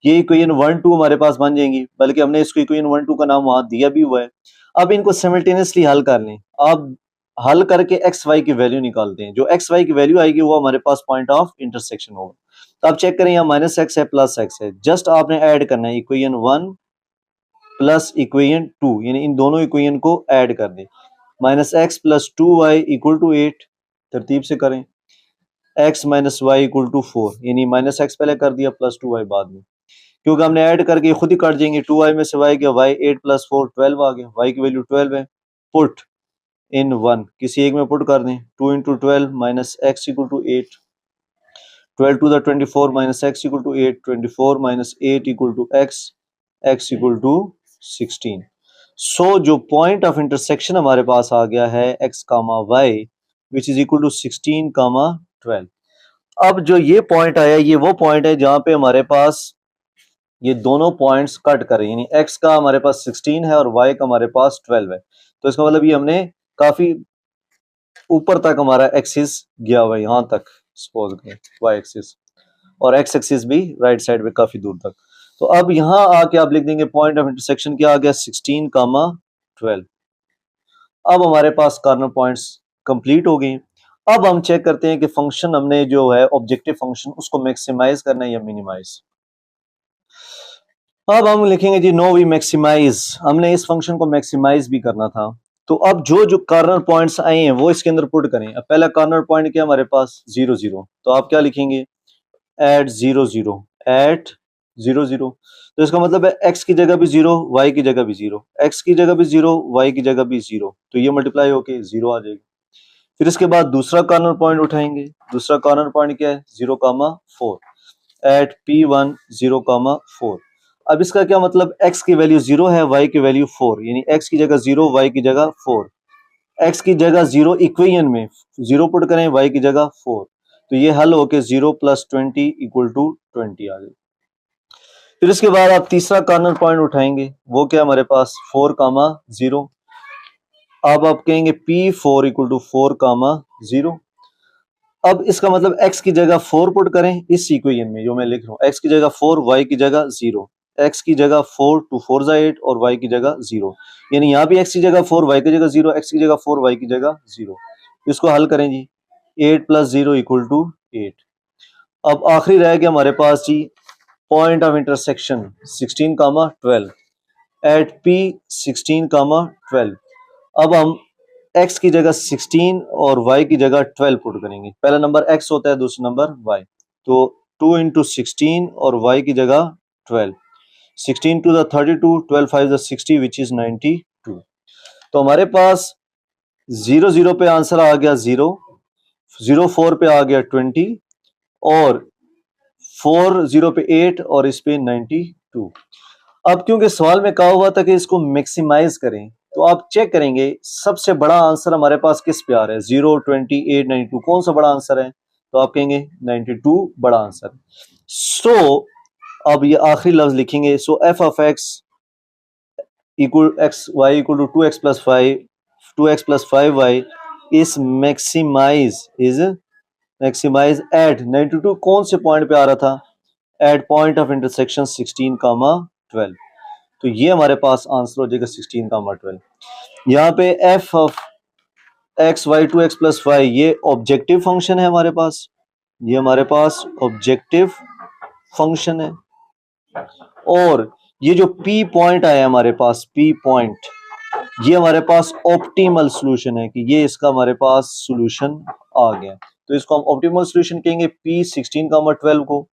ये इक्वेशन 1 2 हमारे पास बन जाएंगी, बल्कि हमने इसको इक्वेशन 1 2 का नाम वहां दिया भी हुआ है। अब इनको सिमिल्टेनियसली हल कर लें। अब हल करके एक्स वाई की वैल्यू निकालते हैं, जो एक्स वाई की वैल्यू आएगी वो हमारे पास पॉइंट ऑफ इंटरसेक्शन होगा। तो आप चेक करें, यहाँ -x है +x है, जस्ट आपने ऐड करना है इक्वेशन 1 प्लस इक्वेशन 2, यानी इन दोनों इक्वेशन को ऐड कर दें। -x + 2y = 8, तरतीब से करें। x - y = 4, यानी -x पहले कर दिया प्लस 2y बाद में, क्योंकि हमने ऐड करके खुद ही कट जाएंगे। 2y में से y गया, y 8 + 4 12 आ गया, y की वैल्यू 12 है। पुट इन 1, किसी एक में पुट कर दें। 2 × 12 - x = 8, 12 to the 24 - x = 8, 24 - 8 = x, x = 16। सो जो पॉइंट ऑफ इंटरसेक्शन हमारे पास आ गया है x, y which is equal to 16, 12। अब जो ये पॉइंट आया, ये वो पॉइंट है जहां पे हमारे पास ये दोनों पॉइंट्स कट कर रहे हैं, यानी x का हमारे पास 16 है और y का हमारे पास 12 है। तो इसका मतलब ये हमने काफी ऊपर तक हमारा एक्सिस गया हुआ है, यहां तक सपोज करें y एक्सिस, और x एक्सिस भी राइट साइड पे काफी दूर तक। तो अब यहां आके आप लिख देंगे पॉइंट ऑफ इंटरसेक्शन क्या आ गया, 16, 12। अब हमारे पास कॉर्नर पॉइंट्स कंप्लीट हो गए। अब हम चेक करते हैं कि फंक्शन हमने जो है ऑब्जेक्टिव फंक्शन उसको मैक्सिमाइज करना है या मिनिमाइज। अब हम लिखेंगे जी नो वी मैक्सिमाइज, हमने इस फंक्शन को मैक्सिमाइज भी करना था। तो अब जो कॉर्नर पॉइंट्स आए हैं वो इसके अंदर पुट करें। अब पहला कॉर्नर पॉइंट क्या हमारे पास, 0 0, तो आप क्या लिखेंगे, एट 0 0, एट 0 0। तो इसका मतलब है x की जगह भी 0, y की जगह भी 0, x की जगह भी 0, y की जगह भी 0, तो ये मल्टीप्लाई होके 0 आ जाएगी। फिर इसके बाद दूसरा कॉर्नर पॉइंट उठाएंगे। दूसरा कॉर्नर पॉइंट क्या है, 0, 4, एट P1 0, 4। अब इसका क्या मतलब, x की वैल्यू 0 है, y की वैल्यू 4, यानी x की जगह 0, y की जगह 4। x की जगह 0 इक्वेशन में 0 पुट करें, y की जगह 4, तो ये हल होके 0 + 20 = 20 आ गई। फिर इसके बाद आप तीसरा कॉर्नर पॉइंट उठाएंगे, वो क्या हमारे पास 4, 0। अब आप कहेंगे P4 = 4, 0। अब इसका मतलब x की जगह 4 पुट करें इस इक्वेशन में जो मैं लिख रहा हूं, x की जगह 4, y की जगह 0, x की जगह 4, 2 4 8 और y की जगह 0, यानी यहाँ भी x की जगह 4, y की जगह 0, x की जगह 4, y की जगह 0। इसको हल करें जी, 8 + 0 = 8। अब आखिरी रह गया हमारे पास जी point of intersection 16, 12 at P 16, 12। अब हम x की जगह 16 और y की जगह 12 पुट करेंगे। पहला नंबर x होता है, दूसरा नंबर y, तो 2 × 16 और y की जगह 12, 16 to the 32, 12 5 the 60 which is 92। तो हमारे पास 0 0 पे आंसर आ गया 0, 0 4 पे आ गया 20 और 4 0 पे 8 और इस पे 92। अब क्योंकि सवाल में कहा हुआ था कि इसको मैक्सिमाइज करें, तो आप चेक करेंगे सबसे बड़ा आंसर हमारे पास किस पे आ रहा है, 0 20 8 92, कौन सा बड़ा आंसर है, तो आप कहेंगे 92 बड़ा आंसर। सो अब ये आखिरी लफ्ज लिखेंगे, सो f of x equal x y equal to 2x plus 5 2x plus 5y is maximize at 92, कौन से पॉइंट पे आ रहा था, एट पॉइंट ऑफ इंटरसेक्शन 16, 12। तो ये हमारे पास आंसर हो जाएगा 16, 12। यहाँ पे f of x y two x plus y ये ऑब्जेक्टिव फंक्शन है हमारे पास, ये हमारे पास ऑब्जेक्टिव फंक्शन है। और ये जो पी पॉइंट आया हमारे पास, पी पॉइंट, ये हमारे पास ऑप्टिमल सॉल्यूशन है कि ये इसका हमारे पास सॉल्यूशन आ गया। तो इसको हम ऑप्टिमल सॉल्यूशन कहेंगे पी 16, 12 को,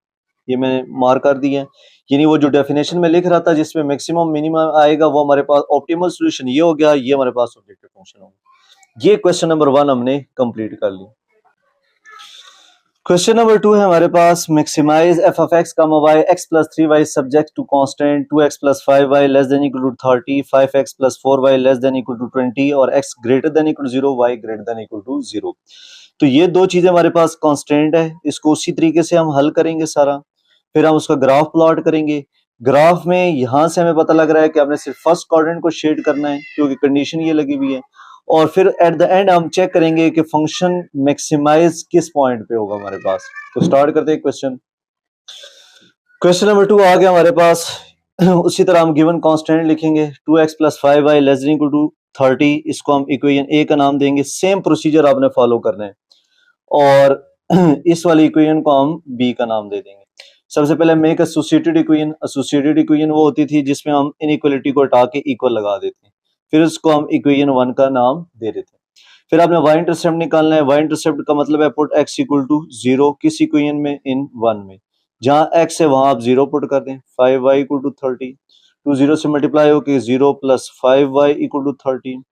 ये मैंने मार्क कर दिया है। यानी वो जो डेफिनेशन में लिख रहा था जिसमें मैक्सिमम मिनिमम आएगा वो हमारे पास ऑप्टिमल सॉल्यूशन ये हो गया, ये हमारे पास ऑब्जेक्टिव फंक्शन हो गया। ये क्वेश्चन नंबर 1 हमने कंप्लीट कर लिया। क्वेश्चन नंबर 2 है हमारे पास, maximize F of X comma Y X plus 3y subject to constant 2x plus 5y less than equal to 30, 5x plus 4y less than equal to 20 और x greater than equal to 0, y greater than equal to 0। तो ये दो चीजें हमारे पास कांस्टेंट है, इसको उसी तरीके से हम हल करेंगे सारा, फिर हम उसका ग्राफ प्लॉट करेंगे। ग्राफ में यहां से हमें पता लग रहा है कि हमने सिर्फ फर्स्ट क्वाड्रेंट को शेड करना है क्योंकि कंडीशन ये लगी हुई है, और फिर एट द एंड हम चेक करेंगे कि फंक्शन मैक्सिमाइज किस पॉइंट पे होगा हमारे पास। तो स्टार्ट करते हैं क्वेश्चन। क्वेश्चन नंबर 2 आ गया हमारे पास। उसी तरह हम गिवन कांस्टेंट लिखेंगे 2x plus 5y less than equal to 30, इसको हम इक्वेशन ए का नाम देंगे। सेम प्रोसीजर आपने फॉलो करना है और इस वाली इक्वेशन को हम बी का नाम दे देंगे। सबसे पहले make associated equation. Associated equation वो होती थी जिसमें हम इनइक्वालिटी को हटा के इक्वल लगा देते हैं, फिर उसको हम इक्वेशन 1 का नाम दे देते हैं। फिर आपने y इंटरसेप्ट निकालना है। y इंटरसेप्ट का मतलब है पुट x इक्वल टू 0 किस इक्वेशन में, इन 1 में। जहां x है वहां आप 0 पुट कर दें। 5y इक्वल टू 30, 2 0 से मल्टीप्लाई होके 0 plus 5y equal to 30,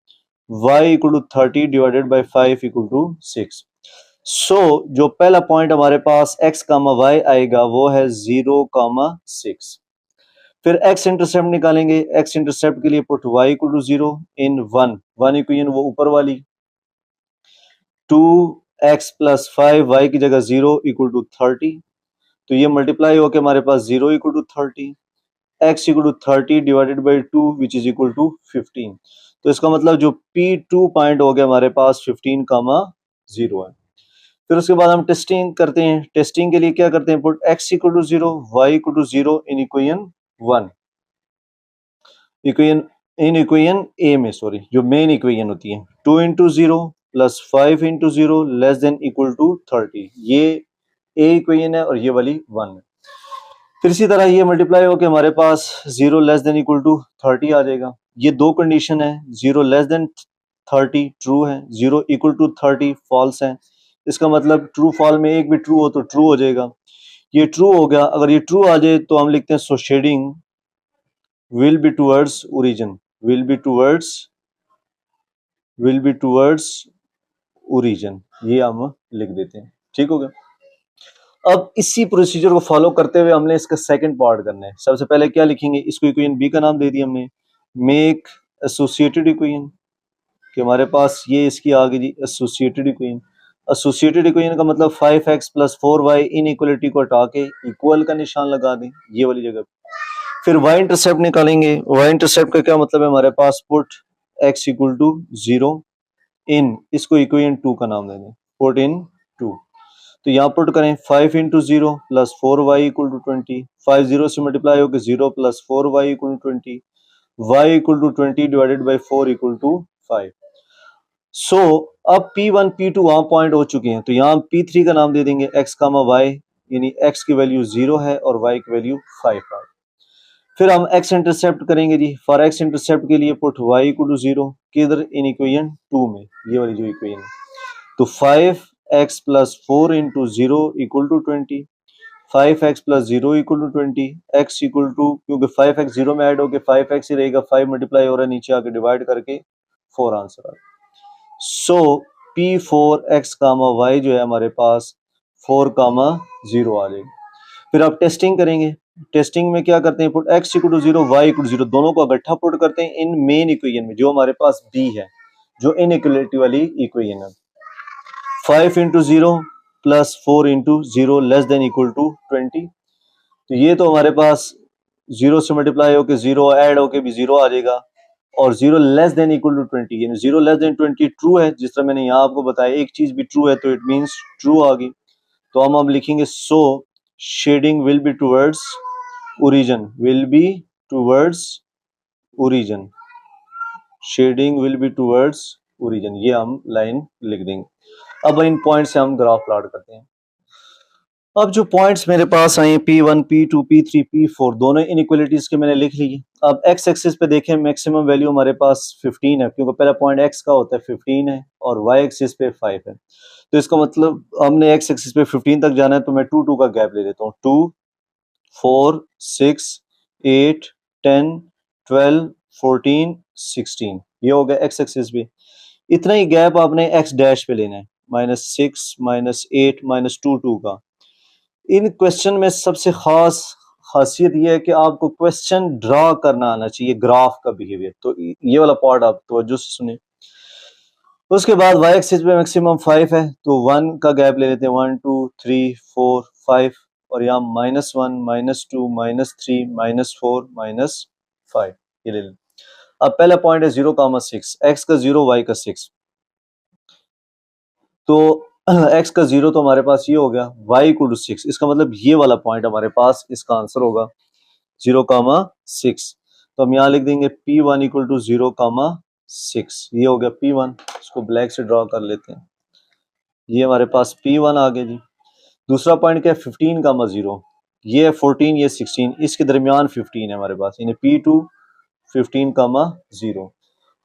y equal to 30 divided by 5 equal to 6। So जो पहला पॉइंट हमारे पास x कामा y आएगा वो है 0,6। फिर x इंटरसेप्ट निकालेंगे। x इंटरसेप्ट के लिए put y equal to 0 in 1 equation वो ऊपर वाली, 2x प्लस 5y की जगह 0 इक्वल टू 30, तो ये मल्टीप्लाई होकर हमारे पास 0 equal to 30, x equal to 30 divided by 2 which is equal to 15। तो इसका मतलब जो P2 पॉइंट हो गया हमारे पास 15,0 है। फिर उसके बाद हम टेस्टिंग करते हैं। टेस्टिंग के लिए क्या करते हैं, put x equal to 0, y equal to 0 in equation 1, equation in equation A में, सॉरी जो मेन इक्वेशन होती है, 2 into 0 plus 5 into 0 less than equal to 30, ये ए इक्वेशन है और ये वाली 1 है। फिर इसी तरह ये मल्टीप्लाई होकर हमारे पास 0 लेस देन इक्वल टू 30 आ जाएगा। ये दो कंडीशन है, 0 लेस देन 30 ट्रू है, 0 इक्वल टू 30 फॉल्स है। इसका मतलब ट्रू फॉल में एक भी ट्रू हो तो ट्रू हो जाएगा। ये ट्रू हो गया। अगर ये ट्रू आ जाए तो हम लिखते हैं so shading will be towards origin, will be towards origin, ये हम लिख देते हैं। ठीक हो गया। अब इसी प्रोसीजर को फॉलो करते हुए हमने इसका सेकंड पार्ट करना है। सबसे पहले क्या लिखेंगे, इसको इक्वेशन बी का नाम दे दिया हमने, मेक एसोसिएटेड इक्वेशन, कि हमारे पास ये इसकी आ गई जी एसोसिएटेड इक्वेशन। एसोसिएटेड इक्वेशन का मतलब 5x प्लस 4y इन इक्वलिटी को हटा के इक्वल का निशान लगा दें ये वाली जगह। फिर y इंटरसेप्ट निकालेंगे। y इंटरसेप्ट का क्या मतलब है, हमारे पास पुट x इक्वल टू 0 इन, इसको इक्वेशन 2 का नाम दे दें, पुट इन 2। तो यहाँ पुट करें 5 into 0 plus 4y equal to 20, 5 0 से मल्टीप्लाई होकर 0 plus 4y equal to 20, y equal to 20 divided by 4 equal to 5। So अब P1 P2 वहां पॉइंट हो चुके हैं, तो यहाँ P3 का नाम दे देंगे x कामा y, यानी x की वैल्यू 0 है और y की वैल्यू 5 है। फिर हम x इंटरसेप्ट करेंगे जी। फॉर x इंटरसेप्ट के लिए पुट y इक्वल टू 0 किधर, इन इक्वेशन 2 में, ये वाली जो इक्वेशन है। तो 5x plus 4 into 0 equal to 20, 5x plus 0 equal to 20, x equal to, क्योंकि 5x 0 में ऐड होके 5x ही रहेगा, 5 मल्टीप्लाई हो रहा है नीचे आके डिवाइड करके 4 आंसर आ गया। सो P4x कामा y जो है हमारे पास 4,0 आ जाएगी। फिर आप टेस्टिंग करेंगे। टेस्टिंग में क्या करते हैं, put x equal to 0, y equal to 0, दोनों को इकट्ठा पुट करते हैं इन मेन इक्वेशन में जो हमारे पास b है, जो इनइक्वालिटी वाली इक्वेशन है। 5 into 0 plus 4 into 0 less than equal to 20, तो ये तो हमारे पास 0 से मल्टीप्लाई होकर 0 ऐड होकर भी 0 आ जाएगा, और 0 लेस देन इक्वल टू 20, यानी 0 लेस देन 20 ट्रू है। जिस तरह मैंने यहाँ आपको बताया एक चीज भी ट्रू है तो इट मींस ट्रू आ गई। तो हम अब लिखेंगे so shading will be towards origin, will be towards origin, shading will be towards origin, ये हम लाइन लिख देंगे। अब इन पॉइंट से हम ग्राफ प्लॉट करते हैं। अब जो पॉइंट्स मेरे पास आए P1, P2, P3, P4 दोनों इनइक्वालिटीज के मैंने लिख लिए। अब x एक्सिस पे देखें मैक्सिमम वैल्यू हमारे पास 15 है, क्योंकि पहला पॉइंट x का होता है 15 है और y एक्सिस पे 5 है। तो इसका मतलब हमने x एक्सिस पे 15 तक जाना है, तो मैं 2 का गैप ले लेता हूँ। 2, 4, 6, 8, 10, 12, 14, 16, ये हो गया x एक्सिस पे। इतना ही गैप आपने x डैश पे लेना है, -6, -8, -2 का। इन क्वेश्चन में सबसे खास खासियत यह है कि आपको क्वेश्चन ड्रा करना आना चाहिए, ग्राफ का बिहेवियर। तो ये वाला पार्ट आप तवज्जो से सुने। उसके बाद y एक्सिस पे मैक्सिमम 5 है, तो 1 का गैप ले लेते हैं। 1, 2, 3, 4, 5 और यहाँ -1, -2, -3, -4, -5 ये ले लें। अब पहला पॉइंट है 0,6, x का 0, y का 6। तो x का 0 तो हमारे पास ये हो गया, y = 6। इसका मतलब ये वाला पॉइंट हमारे पास, इसका आंसर होगा 0,6। तो हम यहाँ लिख देंगे P1 = 0,6। ये हो गया P1। इसको ब्लैक से ड्रॉ कर लेते हैं। ये हमारे पास P1 आ गया जी। दूसरा पॉइंट क्या है? 15,0। ये है 14, ये 16, इसके दरमियान 15 है हमारे पास, यानी P2 15,0।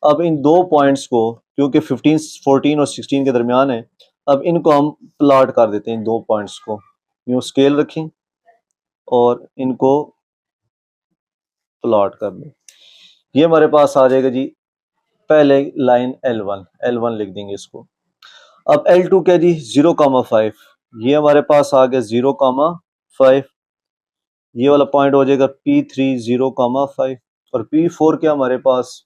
अब इन दो पॉइंट्स को, क्योंकि 15, 14 और 16 के दरमियान है, अब इनको हम प्लॉट कर देते हैं। इन दो पॉइंट्स को यूं स्केल रखें और इनको प्लॉट कर दें। ये हमारे पास आ जाएगा जी, पहले लाइन L1 लिख देंगे इसको। अब L2 क्या जी? 0,5। ये हमारे पास आ गया 0,5। ये वाला पॉइंट हो जाएगा P3 0,5 और P4 क्या हमारे पास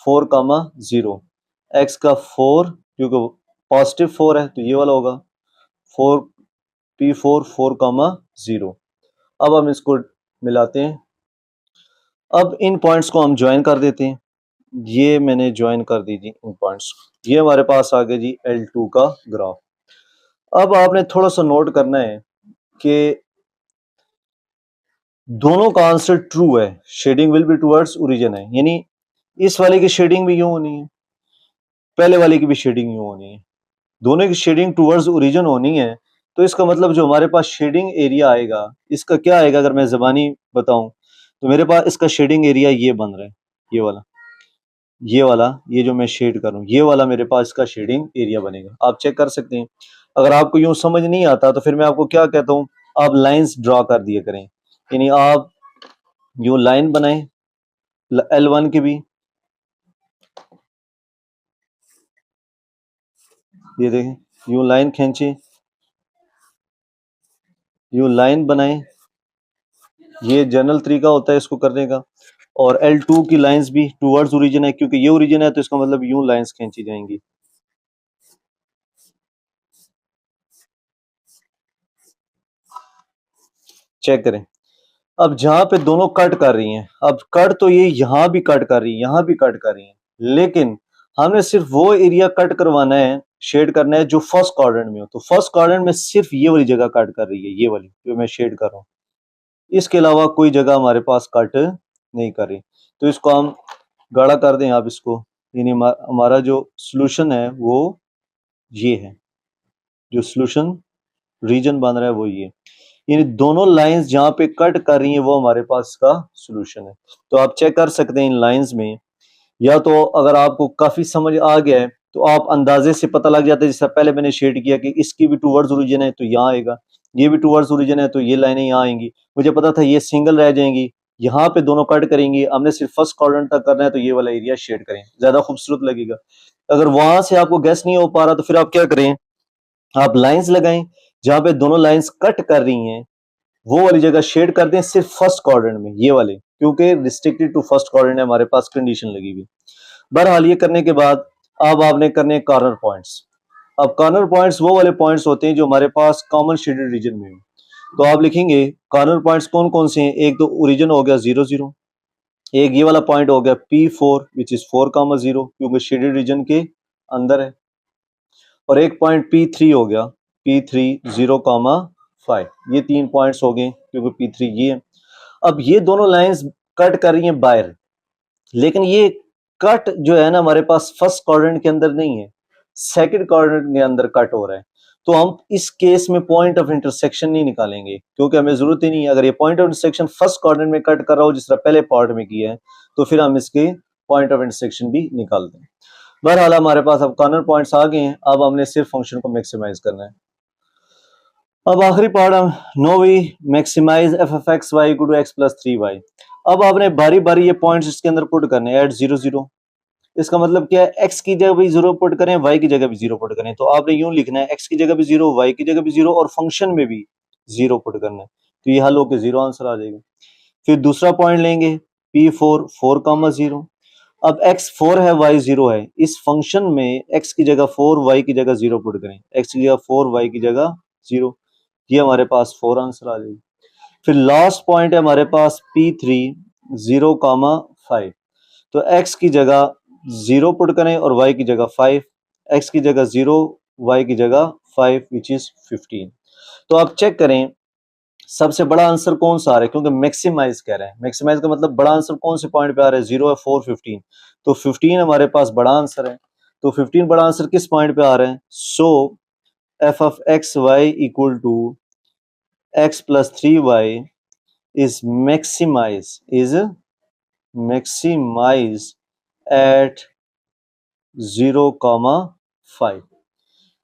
4,0। x का 4, क्योंकि पॉजिटिव 4 है तो ये वाला होगा 4, P4 4,0। अब हम इसको मिलाते हैं। अब इन पॉइंट्स को हम ज्वाइन कर देते हैं। ये मैंने ज्वाइन कर दी जी इन पॉइंट्स। ये हमारे पास आ गया जी L2 का ग्राफ। अब आपने थोड़ा सा नोट करना है कि दोनों का आंसर ट्रू है। Shading will be towards origin है, यानी इस वाले की शेडिंग भी यूं होनी है, पहले वाले की भी शेडिंग यूं होनी है, दोनों की शेडिंग टुवर्ड्स ओरिजिन होनी है। तो इसका मतलब जो हमारे पास शेडिंग एरिया आएगा, इसका क्या आएगा? अगर मैं ज़बानी बताऊं तो मेरे पास इसका शेडिंग एरिया ये बन रहा है, ये वाला, ये जो मैं शेड कर रहा हूँ, ये वाला मेरे पास इसका शेडिंग एरिया बनेगा। आप चेक कर सकते हैं। अगर आपको यूं समझ नहीं आता तो फिर मैं आपको क्या कहता हूँ, आप लाइंस ड्रॉ कर दिया करें, यानी आप यूं लाइन बनाएं L1 की भी, ये देखें यूं लाइन खींचे, यूं लाइन बनाएं। ये जनरल तरीका होता है इसको करने का। और L2 की लाइंस भी टुवर्ड्स ओरिजिन है, क्योंकि ये ओरिजिन है तो इसका मतलब यूं लाइंस खींची जाएंगी। चेक करें। अब जहां पे दोनों कट कर रही हैं, अब कट तो ये यहां भी कट कर रही है, यहां भी कट कर रही है, लेकिन हमने सिर्फ वो एरिया कट करवाना है, शेड करना है जो फर्स्ट क्वाड्रेंट में हो। तो फर्स्ट क्वाड्रेंट में सिर्फ ये वाली जगह कट कर रही है, ये वाली जो मैं शेड कर रहा हूँ, इसके अलावा कोई जगह हमारे पास कट नहीं कर रही। तो इसको हम गाढ़ा कर दें आप इसको, यानी हमारा जो सोल्यूशन है वो ये है, जो सोल्यूशन रीजन बन रहा है वो ये, यानी दोनों लाइंस जहां पे कट कर रही हैं वो हमारे पास का सोल्यूशन है। तो आप चेक कर सकते हैं इन लाइंस में, या तो अगर आपको काफी समझ आ गया है तो आप अंदाजे से पता लग जाता है, जैसा पहले मैंने शेड किया कि इसकी भी टुवर्ड्स ओरिजिन है तो यहाँ आएगा, ये भी टुवर्ड्स ओरिजिन है तो ये लाइनें यहाँ आएंगी। मुझे पता था ये सिंगल रह जाएंगी, यहाँ पे दोनों कट करेंगी, हमने सिर्फ फर्स्ट क्वाड्रेंट तक करना है तो ये वाला एरिया शेड करें, ज्यादा खूबसूरत लगेगा। अगर वहां से आपको गैस नहीं हो पा रहा तो फिर आप क्या करें, आप लाइंस लगाएं, जहां पे दोनों लाइंस कट कर रही हैं वो वाली जगह शेड कर दें सिर्फ फर्स्ट क्वाड्रेंट में, ये वाले, क्योंकि रिस्ट्रिक्टेड टू फर्स्ट क्वाड्रेंट है, हमारे पास कंडीशन लगी हुई। बहरहाल ये करने के बाद अब आपने करने कॉर्नर पॉइंट्स। अब कॉर्नर पॉइंट्स वो वाले पॉइंट्स होते हैं जो हमारे पास कॉमन शेडेड रीजन में है। तो आप लिखेंगे कॉर्नर पॉइंट्स कौन कौन से हैं। एक तो ओरिजिन हो गया 0, 0, एक ये वाला पॉइंट हो गया P4 विच इज 4,0 क्योंकि शेडेड रीजन के अंदर है, और एक पॉइंट P3 हो गया P3 0,5। ये 3 पॉइंट्स हो गए क्योंकि P3 ये है। अब ये दोनों लाइंस कट कर रही हैं बाहर, लेकिन ये कट जो है ना हमारे पास फर्स्ट क्वाड्रेंट के अंदर नहीं है, सेकंड क्वाड्रेंट के अंदर कट हो रहा है, तो हम इस केस में पॉइंट ऑफ इंटरसेक्शन नहीं निकालेंगे क्योंकि हमें जरूरत ही नहीं है। अगर ये point of intersection first quadrant में कट कर रहा हो जिस तरह पहले पार्ट में किया है, तो फिर हम इसके पॉइंट ऑफ इंटरसेक्शन भी निकाल दें। बहरहाल हमारे पास अब कॉर्नर पॉइंट्स आ गए हैं, अब हमने सिर्फ फंक्शन को मैक्सिमाइज करना है। अब आखिरी पार्ट हम now we maximize f f x Y equal to x plus 3y। अब आपने बारी बारी ये पॉइंट्स इसके अंदर पुट करने हैं, एट 0 0। इसका मतलब क्या है, एक्स की जगह भी 0 पुट करें, वाई की जगह भी 0 पुट करें, तो आपने यूं लिखना है एक्स की जगह भी 0, वाई की जगह भी 0 और फंक्शन में भी 0 पुट करना है, तो ये हल होकर 0 आंसर आ जाएगा। फिर दूसरा पॉइंट लेंगे P4 4,0। अब x 4 है, y 0 है, इस फंक्शन में x की जगह 4, y की जगह 0 पुट करें, x की जगह 4, y की जगह 0, ये हमारे पास 4 आंसर आ जाएगी। फिर लास्ट पॉइंट है हमारे पास P3 0,5, तो x की जगह 0 पुट करें और y की जगह 5, x की जगह 0, y की जगह 5 विच इज 15। तो आप चेक करें सबसे बड़ा आंसर कौन सा आ रहा है, क्योंकि मैक्सिमाइज कह रहे हैं, मैक्सिमाइज का मतलब बड़ा आंसर कौन से पॉइंट पे आ रहा है, 0 है, 4, 15, तो 15 हमारे पास बड़ा आंसर है। तो 15 बड़ा आंसर किस पॉइंट पे आ रहा है, so F of x Y equal to x plus 3y is maximize at 0,5।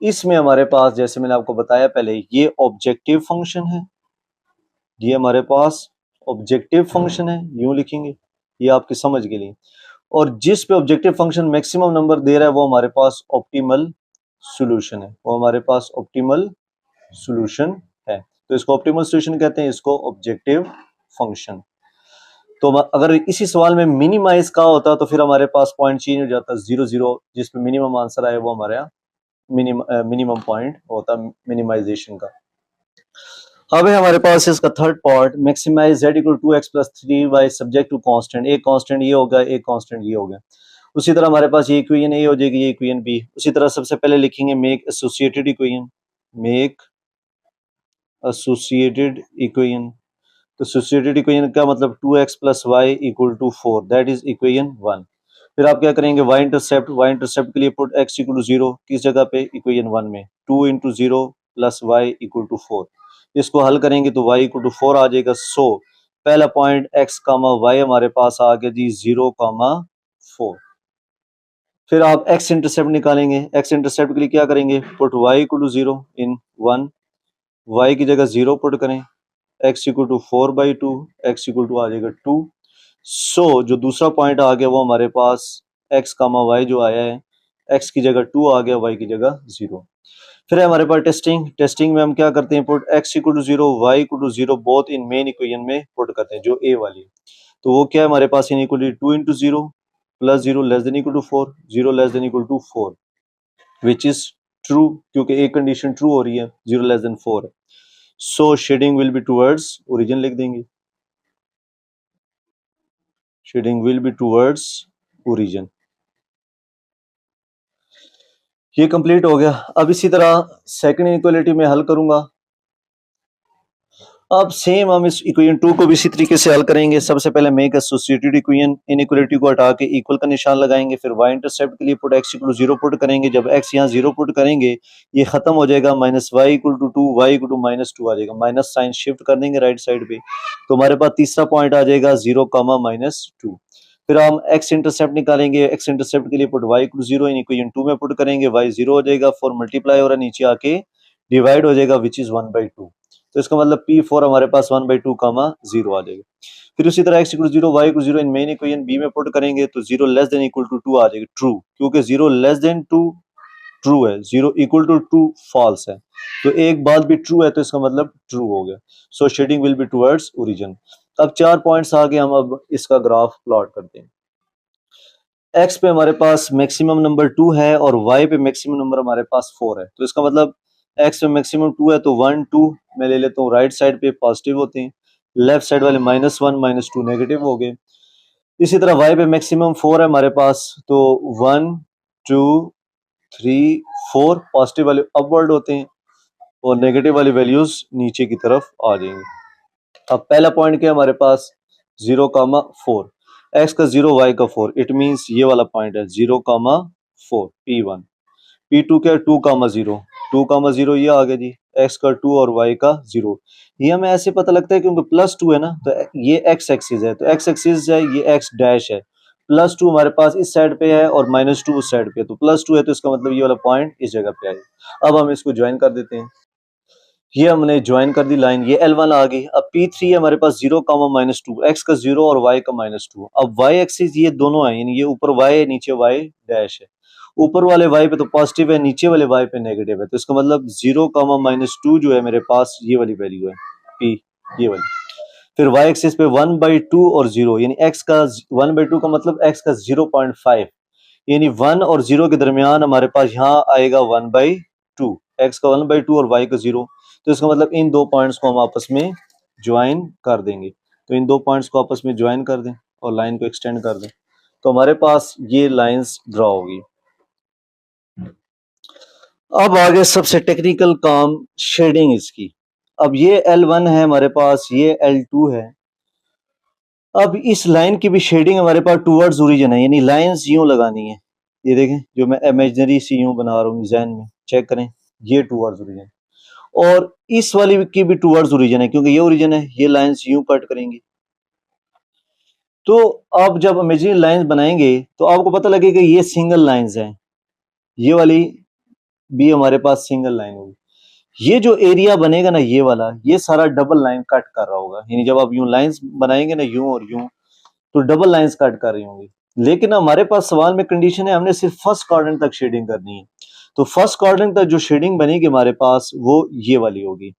इसमें हमारे पास जैसे मैंने आपको बताया पहले, ये ऑब्जेक्टिव फंक्शन है, ये हमारे पास ऑब्जेक्टिव फंक्शन है, यूं लिखेंगे ये आपकी समझ के लिए, और जिस पे ऑब्जेक्टिव फंक्शन मैक्सिमम नंबर दे रहा है वो हमारे पास ऑप्टिमल सॉल्यूशन है, वो हमारे पास ऑप्टिमल सॉल्यूशन है। तो इसको ऑप्टिमल सॉल्यूशन कहते हैं, इसको ऑब्जेक्टिव फंक्शन। तो अगर इसी सवाल में मिनिमाइज का होता तो फिर हमारे पास पॉइंट चेंज हो जाता, 0 0, जिसमें मिनिमम आंसर आए वो हमारा मिनिमम पॉइंट होता मिनिमाइजेशन का। अब है हमारे पास इसका third part, maximize z equal to x plus 3y subject to constant. एक कांस्टेंट ये होगा, एक कांस्टेंट ये होगा। उसी तरह हमारे पास ये इक्वेशन ए हो जाएगी, ये इक्वेशन बी। उसी तरह सबसे पहले लिखेंगे make associated equation, make associated equation. तो एसोसिएटेड इक्वेशन का मतलब 2x plus y equal to 4, that is equation 1। फिर आप क्या करेंगे, y इंटरसेप्ट के लिए पुट x इक्वल टू 0 किस जगह पे, इक्वेशन 1 में, 2 into 0 plus y equal to 4। इसको हल करेंगे तो y इक्वल टू 4 आ जाएगा। सो पहला पॉइंट x कामा y हमारे पास आ गया जी 0,4। फिर आप x इंटरसेप्ट निकालेंगे, x इंटरसेप्ट के लिए क्या करेंगे, put y equal to 0 in 1, y की जगह 0 पुट करें, x equal to 4/2, x equal to आ जाएगा 2। सो जो दूसरा पॉइंट आ गया वो हमारे पास x कामा y जो आया है, x की जगह 2 आ गया, y की जगह 0। फिर है हमारे पास टेस्टिंग में हम क्या करते हैं, put x equal to 0, y equal to 0 both in main equation में पुट करते हैं, जो a वाली। तो वो क्या है हमारे पास, inequality 2 into 0 plus 0 less than equal to 4, 0 less than equal to 4 which is true, क्योंकि एक कंडीशन ट्रू हो रही है, 0 लेस देन 4 है। So shading will be towards origin लिख देंगे, shading will be towards origin. ये कंप्लीट हो गया। अब इसी तरह सेकंड इनइक्वालिटी में हल करूंगा। अब सेम हम इस इक्वेशन 2 को भी इसी तरीके से हल करेंगे। सबसे पहले मेक एसोसिएटेड इक्वेशन, इनइक्वालिटी को हटा के इक्वल का निशान लगाएंगे, फिर y इंटरसेप्ट के लिए put x equal to 0 put करेंगे। जब x यहाँ 0 पुट करेंगे ये खत्म हो जाएगा, minus y equal to 2, y equal to minus 2 आ जाएगा, माइनस साइन शिफ्ट कर देंगे राइट साइड पे, तो हमारे पास तीसरा पॉइंट आ जाएगा 0,-2। फिर हम x इंटरसेप्ट निकालेंगे, x इंटरसेप्ट के लिए put y equal to 0 in equation 2 में पुट करेंगे, y 0 हो जाएगा, 4 मल्टीप्लाई हो रहा है नीचे आके डिवाइड हो जाएगा विच इज 1/2। तो इसका मतलब P4 हमारे पास 1/2 कामा 0 आ जाएगा। फिर उसी तरह x equal to 0, y equal to 0 in main equation b में पुट करेंगे तो 0 लेस देन इक्वल टू 2 आ जाएगा, ट्रू, क्योंकि 0 लेस देन 2 ट्रू है, 0 इक्वल टू 2 फॉल्स है, तो एक बात भी ट्रू है तो इसका मतलब ट्रू हो गया। So shading will be towards origin. अब 4 पॉइंट्स आगे हम अब इसका ग्राफ प्लॉट करते हैं। x पे हमारे पास मैक्सिमम नंबर 2 है और y पे मैक्सिमम नंबर हमारे पास 4 है, तो इसका मतलब x पे मैक्सिमम 2 है तो 1 2 मैं ले लेता हूँ, राइट साइड पे पॉजिटिव होते हैं, लेफ्ट साइड वाले -1 -2 नेगेटिव हो गए। इसी तरह y पे मैक्सिमम 4 है हमारे पास, तो 1 2 3 4 पॉजिटिव वाले अपवर्ड होते हैं और नेगेटिव वाली वैल्यूज नीचे की तरफ आ जाएंगे। अब पहला पॉइंट क्या हमारे पास 0,4, x का 0 y का 4, इट मीन्स ये वाला पॉइंट है 0,4 P1। P2 क्या है 2,0, 2,0 ये आ गया जी, x का 2 और y का 0। ये हमें ऐसे पता लगता है क्योंकि +2 है ना, तो ये x एक्सिस है, तो x एक्सिस है, ये x डैश है। +2 हमारे पास इस साइड पे है और -2 उस साइड पे है, तो +2 है तो इसका मतलब ये वाला पॉइंट इस जगह पे आएगा। अब हम इसको ज्वाइन कर देते हैं, ये हमने ज्वाइन कर दी लाइन, ये L1 आ गई। अब P3 है हमारे पास 0, -2, x का 0 और y का -2। अब y एक्सिस ये दोनों है, यानी ये ऊपर y है, नीचे y डैश है। ऊपर वाले y पे तो पॉजिटिव है, नीचे वाले y पे नेगेटिव है, तो इसका मतलब 0, -2 जो है मेरे पास ये वाली वैल्यू है P, ये वाली। फिर y एक्सिस पे 1/2 और 0, यानी x का 1/2 का मतलब x का 0.5, यानी 1 और 0 के दरमियान हमारे पास यहाँ आएगा 1/2, x का 1/2 और y का 0। तो इसका मतलब इन दो पॉइंट्स को हम आपस में ज्वाइन कर देंगे, तो इन दो पॉइंट्स को आपस में ज्वाइन कर दें और लाइन को एक्सटेंड कर दें, तो हमारे पास ये लाइंस ड्रॉ होगी। अब आगे सबसे टेक्निकल काम शेडिंग इसकी। अब ये L1 है हमारे पास, ये L2 है। अब इस लाइन की भी शेडिंग हमारे पास टूवर्ड्स ओरिजिन है, यानी लाइंस यूं लगानी है। ये देखें जो मैं इमेजिनरी सी यूं बना रहा हूँ जहन में, चेक करें, ये टूवर्ड्स ओरिजिन और इस वाली की भी टूवर्ड्स ओरिजिन है, क्योंकि ये ओरिजिन है, ये लाइंस यूं कट करेंगे। तो आप जब इमेजिनरी लाइंस बनाएंगे तो आपको पता लगेगा ये सिंगल लाइंस हैं, ये वाली भी हमारे पास सिंगल लाइन होगी। ये जो एरिया बनेगा ना ये वाला, ये सारा डबल लाइन कट कर रहा होगा, यानी जब आप यूं लाइंस बनाएंगे ना यूं और यूं, तो डबल लाइंस कट कर रही होंगी। लेकिन हमारे पास सवाल में कंडीशन है, हमने सिर्फ फर्स्ट क्वाड्रेंट तक शेडिंग करनी है, तो फर्स्ट क्वाड्रेंट तक जो शेडिंग बनेगी हमारे पास वो ये वाली होगी।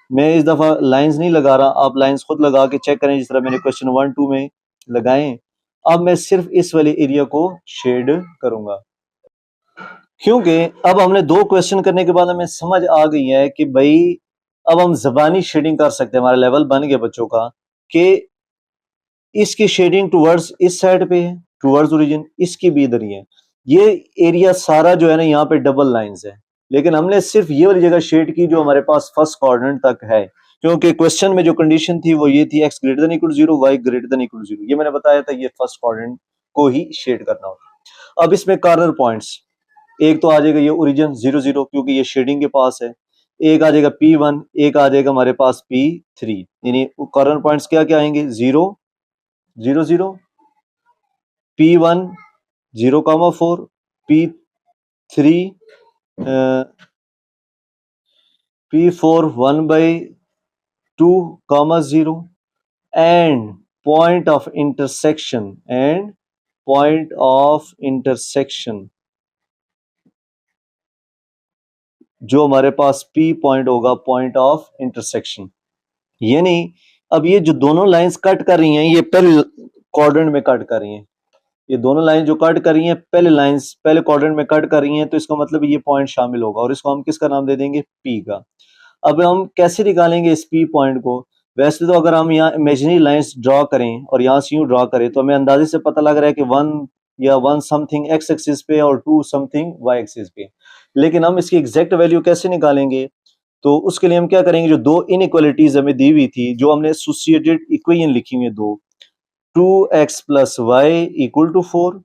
मैं इस दफा लाइंस नहीं लगा रहा, आप लाइंस खुद लगा के चेक करें, जिस तरह मैंने क्वेश्चन 1-2 में लगाए। अब मैं सिर्फ इस वाले एरिया को शेड करूंगा, क्योंकि अब हमने दो क्वेश्चन करने के बाद हमें समझ आ गई है कि भाई अब हम जबानी शेडिंग कर सकते हैं, हमारा लेवल बन गया बच्चों का कि इसकी शेडिंग टुवर्ड्स इस साइड पे है, टुवर्ड्स ओरिजिन, इसकी भी इधर ही है। ये एरिया सारा जो है ना यहाँ पे डबल लाइंस है, लेकिन हमने सिर्फ ये वाली जगह शेड की जो हमारे पास फर्स्ट क्वाड्रेंट तक है, क्योंकि क्वेश्चन में जो कंडीशन थी वो ये थी x greater than equal 0, y greater than equal 0। ये मैंने बताया था, ये फर्स्ट क्वाड्रेंट को ही शेड करना होता। अब इसमें कॉर्नर पॉइंट्स, एक तो आ जाएगा ये ओरिजिन 0 0 क्योंकि ये शेडिंग के पास है, एक आ जाएगा P1, एक आ जाएगा हमारे पास P3, यानी कॉर्नर पॉइंट्स क्या क्या आएंगे 0 0 0, P1 0,4, P3 P4 1/2, 0 and point of intersection जो हमारे पास P पॉइंट होगा, पॉइंट ऑफ इंटरसेक्शन। यानी अब ये जो दोनों लाइंस कट कर रही हैं, ये पहले क्वाड्रेंट में कट कर रही हैं, ये दोनों लाइन जो कट कर रही हैं पहले क्वाड्रेंट में कट कर रही हैं, तो इसका मतलब ये पॉइंट शामिल होगा और इसको हम किसका नाम दे देंगे P का। अब हम कैसे निकालेंगे इस P पॉइंट को? वैसे तो अगर हम यहाँ इमेजिनरी लाइंस ड्रॉ करें और यहाँ से यूं ड्रॉ करें तो हमें अंदाजे से पता लग रहा है कि 1 समथिंग x एक्सिस पे और 2 समथिंग y एक्सिस पे, लेकिन हम इसकी एग्जैक्ट वैल्यू कैसे निकालेंगे? तो उसके लिए हम क्या करेंगे, जो दो इनइक्वालिटीज हमें दी हुई थी, जो हमने एसोसिएटेड इक्वेशन लिखी हुई है दो, 2x + y = 4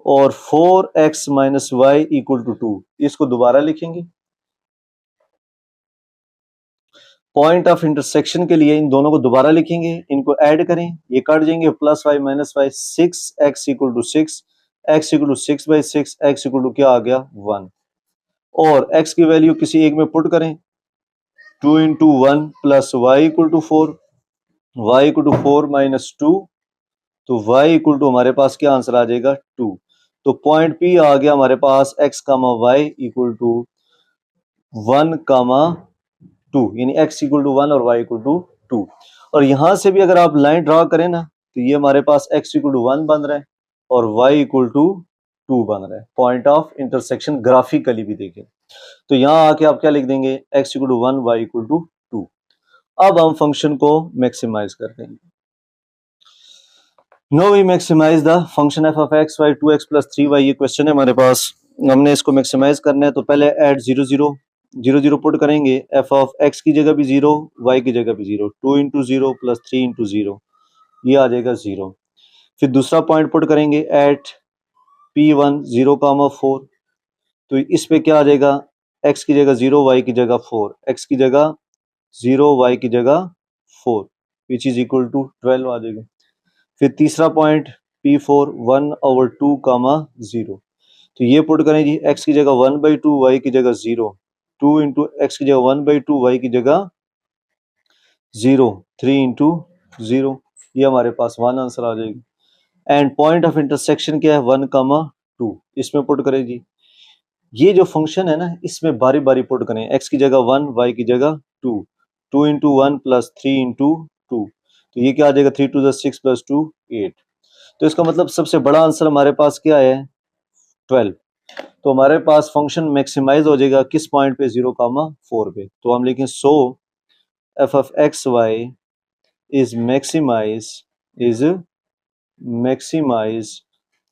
और 4x - y = 2, इसको दोबारा लिखेंगे। पॉइंट ऑफ इंटरसेक्शन के लिए इन दोनों को दोबारा लिखेंगे, इनको ऐड करें, ये कट जाएंगे, +y - y, 6x = 6, x = 6/6, x = क्या आ गया 1, और x की वैल्यू किसी एक में पुट करें, 2 × 1 + y = 4, y = 4 - 2, तो y = हमारे पास क्या आंसर आ जाएगा 2। तो पॉइंट P आ गया हमारे पास x, y = 1, 2, यानी x = 1 और y = 2। और यहां से भी अगर आप लाइन ड्रॉ करें ना, तो ये हमारे पास x = 1 बन रहा है और y = 2 बन रहा है। पॉइंट ऑफ इंटरसेक्शन ग्राफिकली भी देखें तो यहां आके आप क्या लिख देंगे, x = 1, y = 2। अब हम फंक्शन को मैक्सिमाइज कर देंगे। Now we maximize the function f of x y 2x + 3y, ये क्वेश्चन है हमारे पास, हमने इसको मैक्सिमाइज करना है। तो पहले ऐड 0 0 0 0 पुट करेंगे, f of x की जगह भी 0, y की जगह भी 0, 2 × 0 + 3 × 0, ये आ जाएगा 0। फिर दूसरा पॉइंट पुट करेंगे एट P1 0,4, तो इस पे क्या आ जाएगा, x की जगह 0, y की जगह 4, x की जगह 0, y की जगह 4, विच इज इक्वल टू 12 आ जाएगा। फिर तीसरा पॉइंट P4 1/2, 0, तो ये पुट करें जी, x की जगह 1/2, y की जगह 0, 2 इंटू एक्स की जगह 1/2, y की जगह 0, 3 इंटू 0, ये हमारे पास 1 आंसर आ जाएगी। एंड पॉइंट ऑफ इंटरसेक्शन क्या है, 1,2, इसमें पुट करें जी। ये जो फंक्शन है ना, इसमें बारी बारी पुट करें, x की जगह 1, y की जगह 2, 2 इंटू 1 प्लस 3 इंटू 2, तो ये क्या आ जाएगा, 3 टू द 6 प्लस 2 8, तो इसका मतलब सबसे बड़ा आंसर हमारे पास क्या है, 12। तो हमारे पास फंक्शन मैक्सिमाइज हो जाएगा किस पॉइंट पे, 0,4 पे। तो हम लिखें so F of x Y is maximize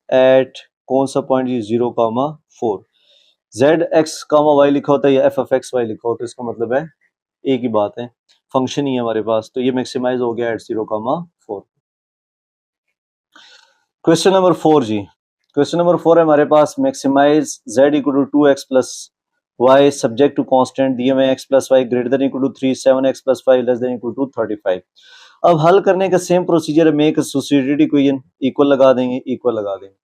at कौन सा पॉइंट, जी 0,4। जेड एक्स कामा वाई लिखा होता है या एफ ऑफ एक्स वाई लिखा होता है, इसका मतलब है एक ही बात है, फंक्शन ही है हमारे पास, तो ये मैक्सिमाइज हो गया एट 0,4। क्वेश्चन नंबर 4 जी, क्वेश्चन नंबर 4 है हमारे पास, maximize z equal to 2x plus y subject to constant दिए हुए x plus y greater than equal to 3, 7x plus 5 less than equal to 35। अब हल करने का सेम प्रोसीजर है, मेक एसोसिएटेड इक्वेशन, इक्वल लगा देंगे, इक्वल लगा देंगे,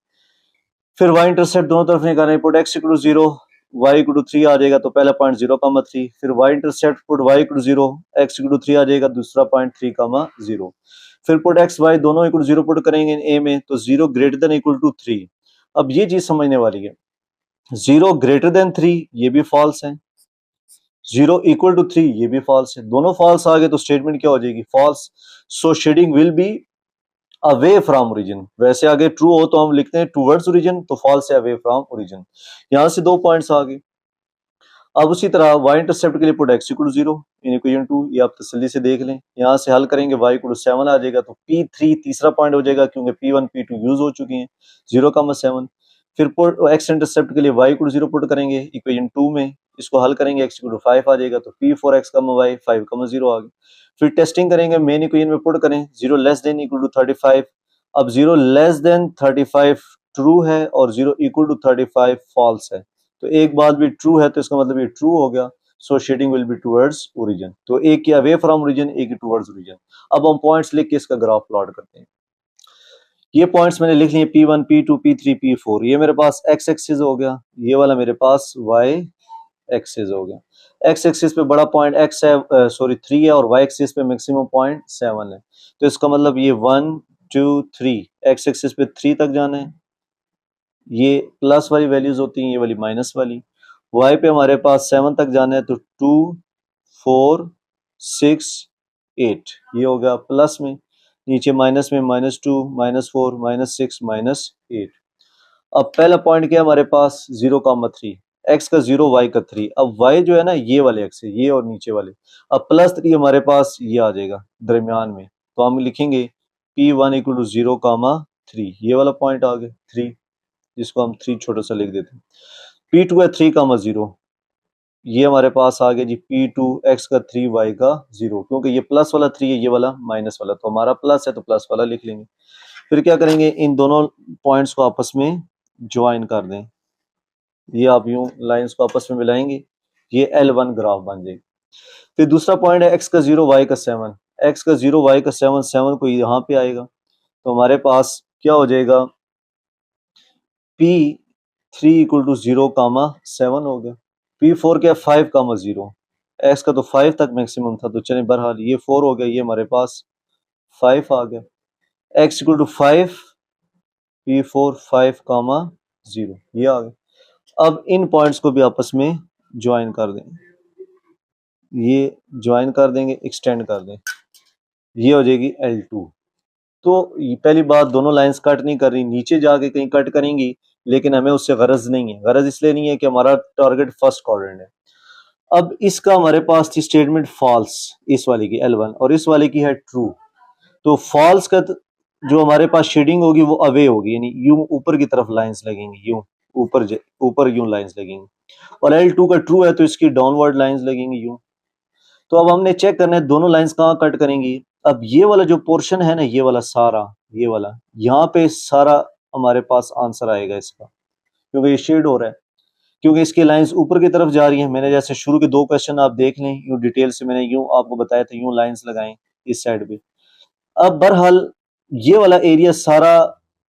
फिर y इंटरसेप्ट दोनों तरफ निकालेंगे, put x equal to 0, y equal to 3 आ जाएगा, तो पहला पॉइंट 0,3, फिर y intercept put y equal to 0, x equal to 3 आ जाएगा, दूसरा पॉइंट 3,0, फिर पुट x y दोनों इक्वल 0 पुट करेंगे a में, तो 0 ग्रेटर देन इक्वल टू 3। अब ये चीज समझने वाली है, 0 ग्रेटर देन 3 ये भी फॉल्स है, 0 इक्वल टू 3 ये भी फॉल्स है, दोनों फॉल्स आ गए तो स्टेटमेंट क्या हो जाएगी, false. So shading will be away from origin, वैसे आगे ट्रू हो तो हम लिखते हैं टूवर्ड्स ओरिजिन, तो फॉल्स है अवे फ्रॉम ओरिजिन। यहां से 2 पॉइंट्स आ गए। अब उसी तरह y इंटरसेप्ट के लिए put x equal to 0 in equation 2, ये आप तसल्ली से देख लें, यहां से हल करेंगे y इक्वल टू 7 आ जाएगा, तो P3 तीसरा पॉइंट हो जाएगा क्योंकि P1 P2 यूज हो चुकी हैं, 0,7। फिर पुट x इंटरसेप्ट के लिए y इक्वल टू 0 पुट करेंगे इक्वेशन 2 में, इसको हल करेंगे x इक्वल टू 5 आ जाएगा, तो P4x, y 5,0 आ गया। फिर टेस्टिंग करेंगे, मेन इक्वेशन में पुट करें 0 लेस देन इक्वल टू 35। अब 0 लेस देन 35 ट्रू है और 0 इक्वल टू 35 फॉल्स है, तो एक बात भी ट्रू है तो इसका मतलब ये ट्रू हो गया। So shading will be towards origin, तो एक की अवे फ्रॉम ओरिजिन, एक की टुवर्ड्स ओरिजिन। अब हम पॉइंट्स लिख के इसका ग्राफ प्लॉट करते हैं। ये पॉइंट्स मैंने लिख लिए P1 P2 P3 P4, ये मेरे पास x एक्सिस हो गया, ये वाला मेरे पास y एक्सिस हो गया। x एक्सिस पे बड़ा पॉइंट x है, 3 है, और y एक्सिस पे मैक्सिमम पॉइंट 7 है, तो इसका मतलब ये 1 2 3 x एक्सिस पे 3 तक जाना है, ये प्लस वाली वैल्यूज होती हैं, ये वाली माइनस वाली। y पे हमारे पास 7 तक जाना है, तो 2 4 6 8, ये हो गया प्लस में, नीचे माइनस में -2 -4 -6 -8। अब पहला पॉइंट क्या है हमारे पास, 0,3, x का 0 y का 3। अब y जो है ना, ये वाले x है, ये और नीचे वाले, अब +3 हमारे पास ये आ जाएगा दरमियान में, तो हम लिखेंगे P1 इक्वल टू 0,3, ये वाला पॉइंट आ गया 3, जिसको हम 3 छोटा सा लिख देते हैं। P2 है 3,0, ये हमारे पास आ गया जी P2 x का 3 y का 0, क्योंकि ये प्लस वाला 3 है, ये वाला माइनस वाला, तो हमारा प्लस है तो प्लस वाला लिख लेंगे। फिर क्या करेंगे, इन दोनों पॉइंट्स को आपस में ज्वाइन कर दें, ये आप यूं लाइंस को आपस में मिलाएंगे, ये L1 ग्राफ बन जाएगी। फिर दूसरा पॉइंट है x का 0 y का 7, x का 0 y का 7, 7 को यहाँ पे आएगा, तो हमारे पास क्या हो जाएगा, P3 इक्वल टू 0,7 हो गया। P4 क्या 5,0, x का तो 5 तक मैक्सिमम था, तो चले बहरहाल ये 4 हो गया, ये हमारे पास 5 आ गया, x इक्वल टू 5, P4 5,0, ये आ गया। अब इन पॉइंट्स को भी आपस में ज्वाइन कर दें, ये ज्वाइन कर देंगे, एक्सटेंड कर दें, ये हो जाएगी L2। तो पहली बात, दोनों लाइंस कट नहीं कर रही, नीचे जाके कहीं कट करेंगी, लेकिन हमें उससे गरज नहीं है, गरज इसलिए नहीं है कि हमारा टारगेट फर्स्ट क्वाड्रेंट है। अब इसका हमारे पास थी स्टेटमेंट फॉल्स, इस वाले की L1, और इस वाले की है ट्रू, तो फॉल्स का जो हमारे पास शेडिंग होगी वो अवे होगी, यानी यूं ऊपर की तरफ लाइंस लगेंगी, यूं ऊपर यूं लाइंस लगेंगी, और L2 का ट्रू है तो इसकी डाउनवर्ड लाइंस लगेंगी यूं। तो अब हमने चेक करना है दोनों लाइंस कहाँ कट करेंगी। अब ये वाला जो पोर्शन है ना, ये वाला सारा, ये वाला, यहाँ पे सारा हमारे पास आंसर आएगा इसका, क्योंकि ये शेड हो रहा है, क्योंकि इसकी लाइंस ऊपर की तरफ जा रही है। मैंने जैसे शुरू के 2 क्वेश्चन आप देख लें, यूं डिटेल से मैंने यूं आपको बताया था, यूं लाइंस लगाएं इस साइड पे। अब बहरहाल ये वाला एरिया सारा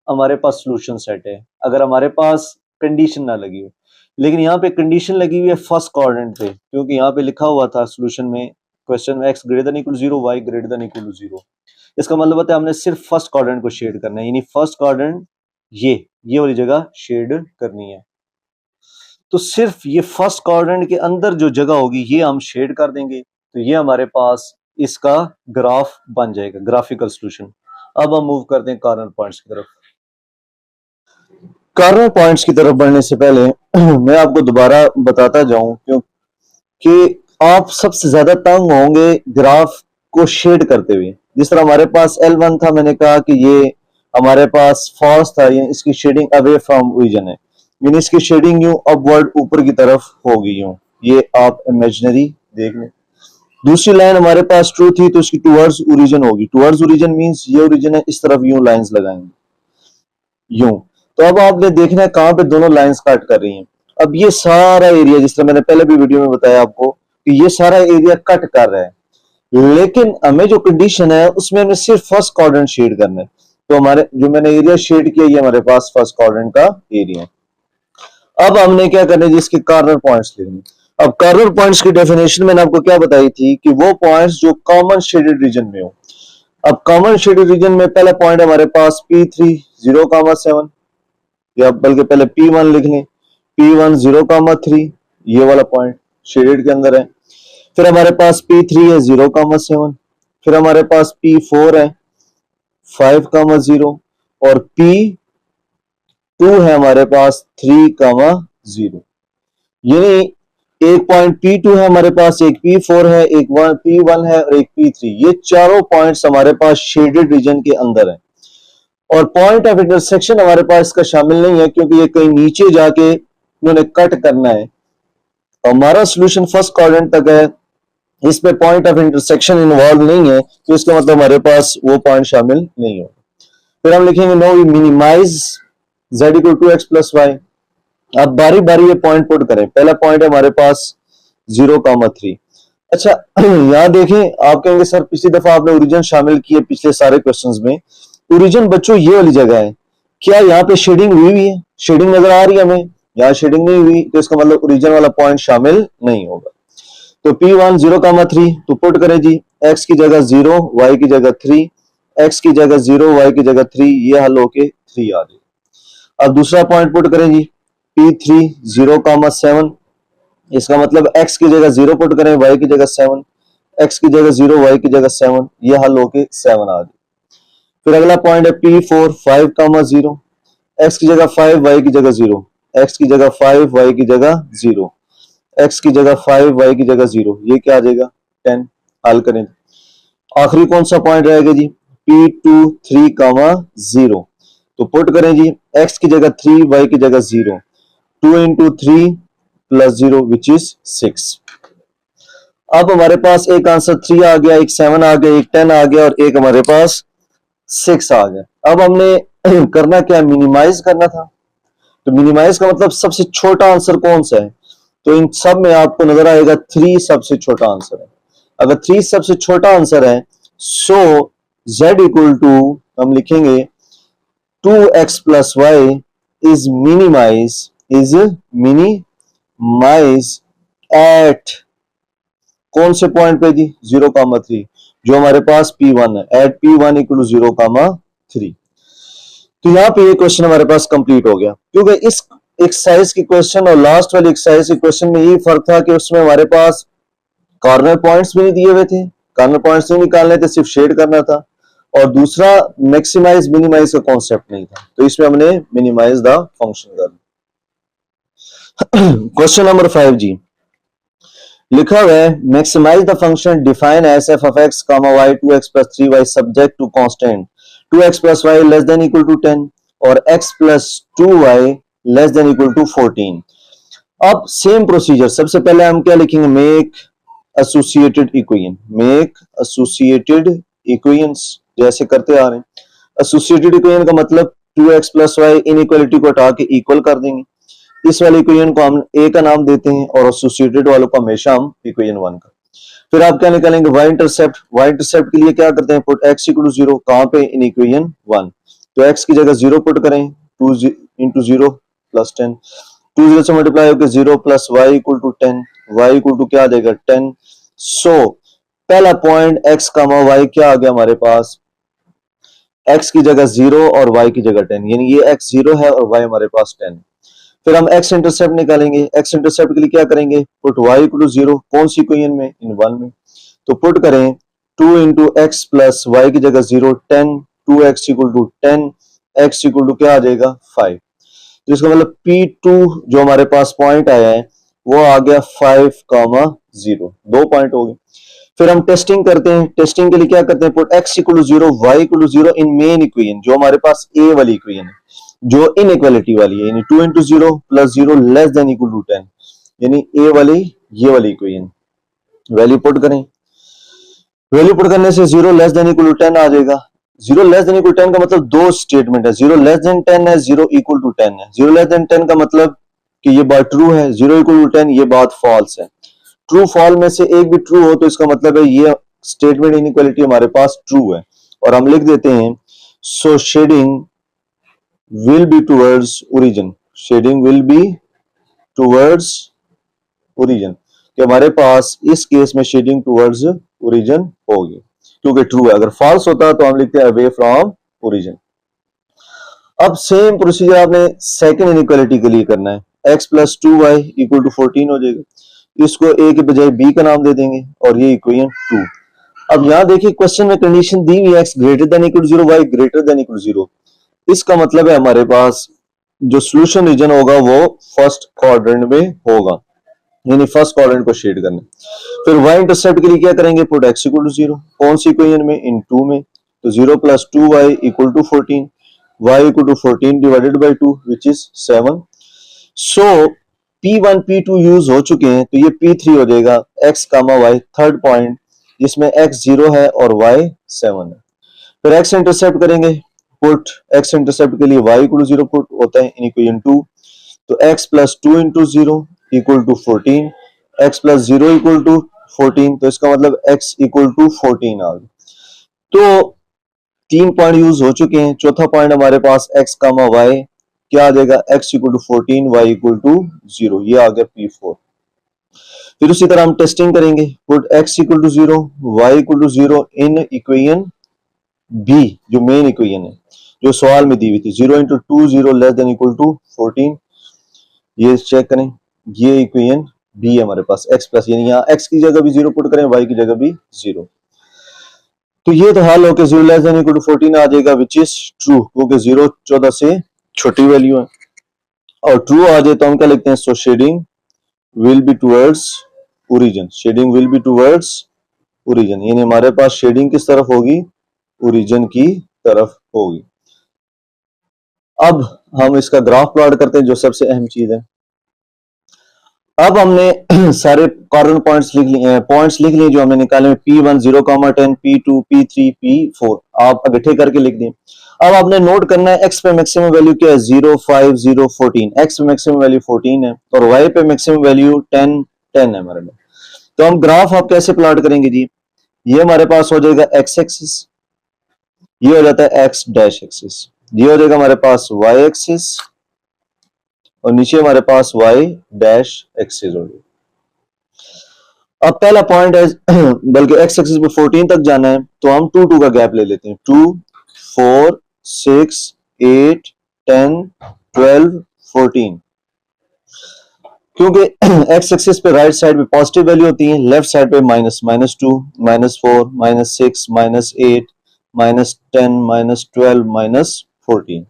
हमारे पास सोल्यूशन सेट है, अगर हमारे पास कंडीशन ना लगी हो। लेकिन यहाँ पे कंडीशन लगी हुई है फर्स्ट क्वाड्रेंट पे, क्योंकि यहाँ पे लिखा हुआ था सोल्यूशन में, क्वेश्चन में, x greater than equal 0, y greater than equal 0। इसका मतलब होता है हमने सिर्फ फर्स्ट क्वाड्रेंट को शेड करना है, यानी फर्स्ट क्वाड्रेंट ये वाली जगह शेड करनी है। तो सिर्फ ये फर्स्ट क्वाड्रेंट के अंदर जो जगह होगी ये हम शेड कर देंगे, तो ये हमारे पास इसका ग्राफ बन जाएगा, ग्राफिकल सॉल्यूशन। अब हम मूव करते हैं कॉर्नर पॉइंट्स की तरफ। कॉर्नर पॉइंट्स की तरफ बढ़ने से पहले मैं आपको दोबारा बताता जाऊं, क्योंकि आप सबसे ज्यादा तंग होंगे ग्राफ को शेड करते हुए। जिस तरह हमारे पास L1 था, मैंने कहा कि ये हमारे पास फॉल्स था, ये इसकी शेडिंग अवे फ्रॉम ओरिजिन है, यानी इसकी शेडिंग यूं अपवर्ड ऊपर की तरफ होगी यूं, ये आप इमेजिनरी देख लें। दूसरी लाइन हमारे पास ट्रू थी, तो इसकी टुवर्ड्स ओरिजिन होगी। टुवर्ड्स ओरिजिन मींस ये ओरिजिन है, इस तरफ यूं लाइंस लगाएंगे यूं। तो अब आपने देखना है कहां पे दोनों लाइंस कट कर रही हैं। अब ये सारा एरिया, जिस तरह मैंने पहले भी वीडियो में बताया आपको कि ये सारा एरिया कट कर रहा है, लेकिन हमें जो कंडीशन है उसमें हमें सिर्फ फर्स्ट क्वाड्रेंट शेड करना है। तो हमारे जो मैंने एरिया शेड किया, ये हमारे पास फर्स्ट क्वाड्रेंट का एरिया है। अब हमने क्या करना है, जिसके कॉर्नर पॉइंट्स लेने। अब कॉर्नर पॉइंट्स की डेफिनेशन मैंने आपको क्या बताई थी कि वो पॉइंट्स जो कॉमन शेडेड रीजन में हो। अब कॉमन शेडेड रीजन में पहला पॉइंट हमारे पास P3 0,7, या बल्कि पहले P1 लिख लें, P1 0,3, ये वाला पॉइंट शेडेड के अंदर है। फिर हमारे पास P3 है 0,7, फिर हमारे पास P4 है 5,0 और P2 है हमारे पास 3,0। यानी एक पॉइंट P2 है हमारे पास, एक P4 है, एक P1 है और एक P3। ये चारों पॉइंट्स हमारे पास शेडेड रीजन के अंदर है। और पॉइंट ऑफ इंटरसेक्शन हमारे पास इसका शामिल नहीं है, क्योंकि ये कहीं नीचे जाके इन्होंने कट करना है। हमारा सोल्यूशन फर्स्ट क्वाड्रेंट तक है, इस पे पॉइंट ऑफ इंटरसेक्शन इन्वॉल्व नहीं है, तो इसका मतलब हमारे पास वो पॉइंट शामिल नहीं होगा। फिर हम लिखेंगे now we minimize z equal to x plus y. अब बारी बारी ये पॉइंट पुट करें। पहला पॉइंट है हमारे पास 0,3। अच्छा यहां देखें, आप कहेंगे सर पिछली दफा आपने ओरिजिन शामिल किए पिछले सारे क्वेश्चंस में। ओरिजिन बच्चों ये वाली जगह है, क्या यहाँ पे शेडिंग हुई है? शेडिंग नजर आ रही है हमें? यहाँ शेडिंग नहीं हुई, तो इसका मतलब ओरिजिन वाला पॉइंट शामिल नहीं होगा। तो P1 0,3, तो पुट करें जी, x की जगह 0, y की जगह 3, x की जगह 0, y की जगह 3, ये हल होके 3 आ जाए। अब दूसरा पॉइंट पुट करें जी, P3 0,7, इसका मतलब x की जगह 0 पुट करें, y की जगह 7, x की जगह 0, y की जगह 7, ये हल होके 7 आ जाए। फिर अगला पॉइंट है P4 5,0, x की जगह 5, y की जगह 0, x की जगह 5, y की जगह 0, x की जगह 5, y की जगह 0, ये क्या आ जाएगा 10। हल करें। आखिरी कौन सा पॉइंट रहेगा जी, P2 3,0, तो पुट करें जी, x की जगह 3, y की जगह 0, 2 into 3 plus 0 which is 6। अब हमारे पास एक आंसर 3 आ गया, एक 7 आ गया, एक 10 आ गया और एक हमारे पास 6 आ गया। अब हमने करना क्या, मिनिमाइज करना था। तो मिनिमाइज का मतलब सबसे छोटा आंसर कौन सा है, तो इन सब में आपको नजर आएगा 3 सबसे छोटा आंसर है। अगर 3 सबसे छोटा आंसर है, सो z इक्वल टू हम लिखेंगे 2x plus y is minimize at कौन से पॉइंट पे जी, 0,3, जो हमारे पास P1 है, एट P1 इक्वल 0,3। तो यहाँ पे ये क्वेश्चन हमारे पास कंप्लीट हो गया, क्योंकि इस एक्सरसाइज की क्वेश्चन और लास्ट वाली एक्सरसाइज के क्वेश्चन में यही फर्क था कि उसमें हमारे पास कॉर्नर पॉइंट्स भी नहीं दिए हुए थे, कॉर्नर पॉइंट्स नहीं निकालने थे, सिर्फ शेड करना था। और दूसरा मैक्सिमाइज मिनिमाइज का कॉन्सेप्ट नहीं था, तो इसमें हमने मिनिमाइज द फंक्शन कर। क्वेश्चन नंबर 5 जी, लिखा हुआ है maximize the function define as f of x, y 2x plus 3y subject to constant 2x plus y less than equal to 10 और x plus 2y less than equal to 14। अब सेम प्रोसीजर, सबसे पहले हम क्या लिखेंगे, make associated equation, make associated equations जैसे करते आ रहे हैं। एसोसिएटेड इक्वेशन का मतलब 2x प्लस वाई इनइक्वालिटी को हटा के इक्वल कर देंगे। इस वाले इक्वेशन को हम ए का नाम देते हैं और एसोसिएटेड वालों को हमेशा हम इक्वेशन 1 का। फिर आप क्या निकालेंगे, वाई इंटरसेप्ट। वाई इंटरसेप्ट के लिए क्या करते हैं, पुट x इक्वल टू 0 कहां पे, इन इक्वेशन 1। तो x की जगह 0 पुट करें, 2 इंटू 0 प्लस 10, 2 0 से मल्टीप्लाई होकर 0 plus y equal to 10, y equal to क्या आ जाएगा 10। सो पहला पॉइंट x कामा y क्या आ गया हमारे पास, x की जगह 0 और y की जगह 10, यानी ये x 0 है और y हमारे पास 10। फिर हम x इंटरसेप्ट निकालेंगे। x इंटरसेप्ट के लिए क्या करेंगे, पुट y इक्वल टू 0 कौन सी इक्वेशन में, इन 1 में। तो पुट करें 2 इंटू एक्स प्लस वाई की जगह 0 10, 2x equal to 10, x equal to क्या आ जाएगा 5। तो इसका मतलब P2 जो हमारे पास पॉइंट आया है वो आ गया 5,0। 2 पॉइंट हो गए। फिर हम टेस्टिंग करते हैं। टेस्टिंग के लिए क्या करते हैं, put x equal to 0 y equal to 0 in main equation, जो हमारे पास a वाली इक्वेशन है, जो इनइक्वालिटी वाली है, यानी 2 into 0 plus 0 less than equal to 10, यानी a वाली ये वाली इक्वेशन। वैल्यू पुट करें, वैल्यू पुट करने से 0 लेस देन इक्वल टू 10 आ जाएगा। 0 लेस देन इक्वल टू 10 का मतलब दो स्टेटमेंट है, 0 लेस देन 10 है, 0 इक्वल टू 10 है। 0 लेस देन 10 का मतलब कि ये बात ट्रू है, 0 इक्वल टू 10 ये बात फॉल्स है। ट्रू फॉल में से एक भी ट्रू हो तो इसका मतलब है ये स्टेटमेंट इनइक्वालिटी हमारे पास ट्रू है। और हम लिख देते हैं so shading will be towards origin, shading will be towards origin, कि हमारे पास इस केस में शेडिंग टुवर्ड्स ओरिजिन होगी क्योंकि ट्रू है। अगर फॉल्स होता तो हम लिखते हैं अवे फ्रॉम ओरिजिन। अब सेम प्रोसीजर आपने सेकंड इनइक्वालिटी के लिए करना है। x plus 2y equal to 14 हो जाएगा। इसको a के बजाय b का नाम दे देंगे और ये इक्वेशन 2। अब यहां देखिए क्वेश्चन में कंडीशन दी हुई है x greater than equal to 0, y greater than equal to 0। इसका मतलब है हमारे पास जो सोल्यूशन रीजन होगा वो फर्स्ट क्वाड्रेंट में होगा, यानी फर्स्ट क्वाड्रेंट को शेड करना। फिर y इंटरसेप्ट के लिए क्या करेंगे, पुट x इक्वल टू 0 कौन सी इक्वेशन में, इन 2 में। तो 0 plus 2y equal to 14, y equal to 14 divided by 2 which is 7। So P1 P2 use हो चुके हैं तो ये P3 हो जाएगा x comma y, third point जिसमें x 0 है और y 7 है। फिर x इंटरसेप्ट करेंगे, पुट x इंटरसेप्ट के लिए y इक्वल टू 0 पुट होता है इन इक्वेशन 2। तो x plus 2 into 0 equal to 14, x plus 0 equal to 14, तो इसका मतलब x इक्वल टू 14 आ गया। तो 3 पॉइंट यूज हो चुके हैं। चौथा पॉइंट हमारे पास x कामा y क्या आ जाएगा, x equal to 14, y equal to 0, ये आ गया P4। फिर उसी तरह हम टेस्टिंग करेंगे, put x equal to 0, y equal to 0 in equation b, जो मेन इक्वेशन है जो सवाल में दी हुई थी, 0 into 2 0 less than equal to 14। ये चेक करें, ये इक्वेशन बी है हमारे पास, x प्लस, यानी यहाँ x की जगह भी 0 पुट करें, y की जगह भी 0। तो ये तो हल होकर 0 लेस देन इक्वल टू 14 आ जाएगा विच इज ट्रू, क्योंकि 0 14 से छोटी वैल्यू है। और ट्रू आ जाए तो हम क्या लिखते हैं, so shading will be towards origin, shading will be towards origin, यानी हमारे पास शेडिंग किस तरफ होगी, ओरिजिन की तरफ होगी। अब हम इसका ग्राफ प्लॉट करते हैं, जो सबसे अहम चीज है। अब हमने सारे कॉर्नर पॉइंट्स लिख लिए जो हमने निकाले, P1 0,10, P2 P3 P4 आप अगठे करके लिख दें। अब आपने नोट करना है x पे मैक्सिमम वैल्यू क्या है, 0 5 0 14, x पे मैक्सिमम वैल्यू 14 है और y पे मैक्सिमम वैल्यू 10 10 है हमारे में। तो हम ग्राफ आप कैसे प्लॉट करेंगे जी, ये हमारे पास हो जाएगा x एक्सिस, ये हो जाता है x डैश एक्सिस, ये हो जाएगा हमारे पास y एक्सिस और नीचे हमारे पास y डैश एक्सिस होगी। अब पहला पॉइंट है बल्कि x एक्सिस पे 14 तक जाना है तो हम 2 2 का गैप ले लेते हैं, 2 4 6 8 10 12 14, क्योंकि x एक्सिस पे राइट साइड पे पॉजिटिव वैल्यू होती है, लेफ्ट साइड पे माइनस, -2 -4 -6 -8 -10 -12 -14,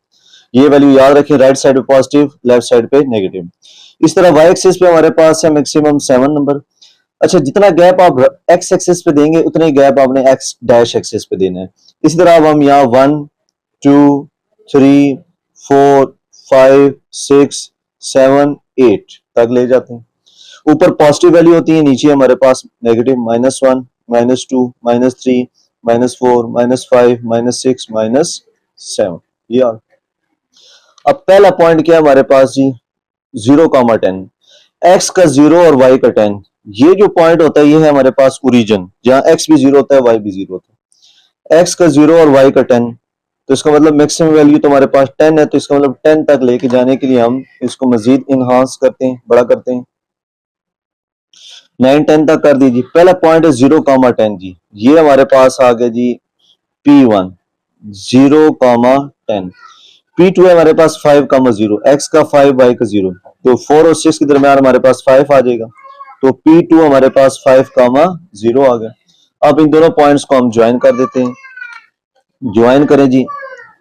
ये वैल्यू याद रखें, राइट साइड पे पॉजिटिव, लेफ्ट साइड पे नेगेटिव। इस तरह y एक्सिस पे हमारे पास है मैक्सिमम 7 नंबर। अच्छा, जितना गैप आप x एक्सिस पे देंगे उतने गैप आपने x डैश एक्सिस पे देना है। इसी तरह अब हम यहाँ 1 2 3 4 5 6 7 8 तक ले जाते हैं। ऊपर पॉजिटिव वैल्यू होती है, नीचे हमारे पास नेगेटिव, -1 -2 -3 -4 -5 -6 -7 ये आ। अब पहला पॉइंट क्या है हमारे पास जी, 0,10, x का 0 और y का 10। ये जो पॉइंट होता है ये है हमारे पास ओरिजिन, जहां x भी 0 होता है y भी 0 होता है। x का 0 और y का 10, तो इसका मतलब मैक्सिमम वैल्यू तो हमारे पास 10 है, तो इसका मतलब 10 तक लेके जाने के लिए हम इसको मजीद इनहांस करते हैं, बड़ा करते हैं, 9 10 तक कर दीजिए। पहला पॉइंट है 0,10 जी, ये हमारे पास आ गया जी P1 0,10। P2 है हमारे पास 5,0, x का 5 y का 0, तो 4 और 6 के दरमियान हमारे पास 5 आ जाएगा, तो P2 हमारे पास 5,0 आ गया। अब इन दोनों पॉइंट्स को हम ज्वाइन कर देते हैं, ज्वाइन करें जी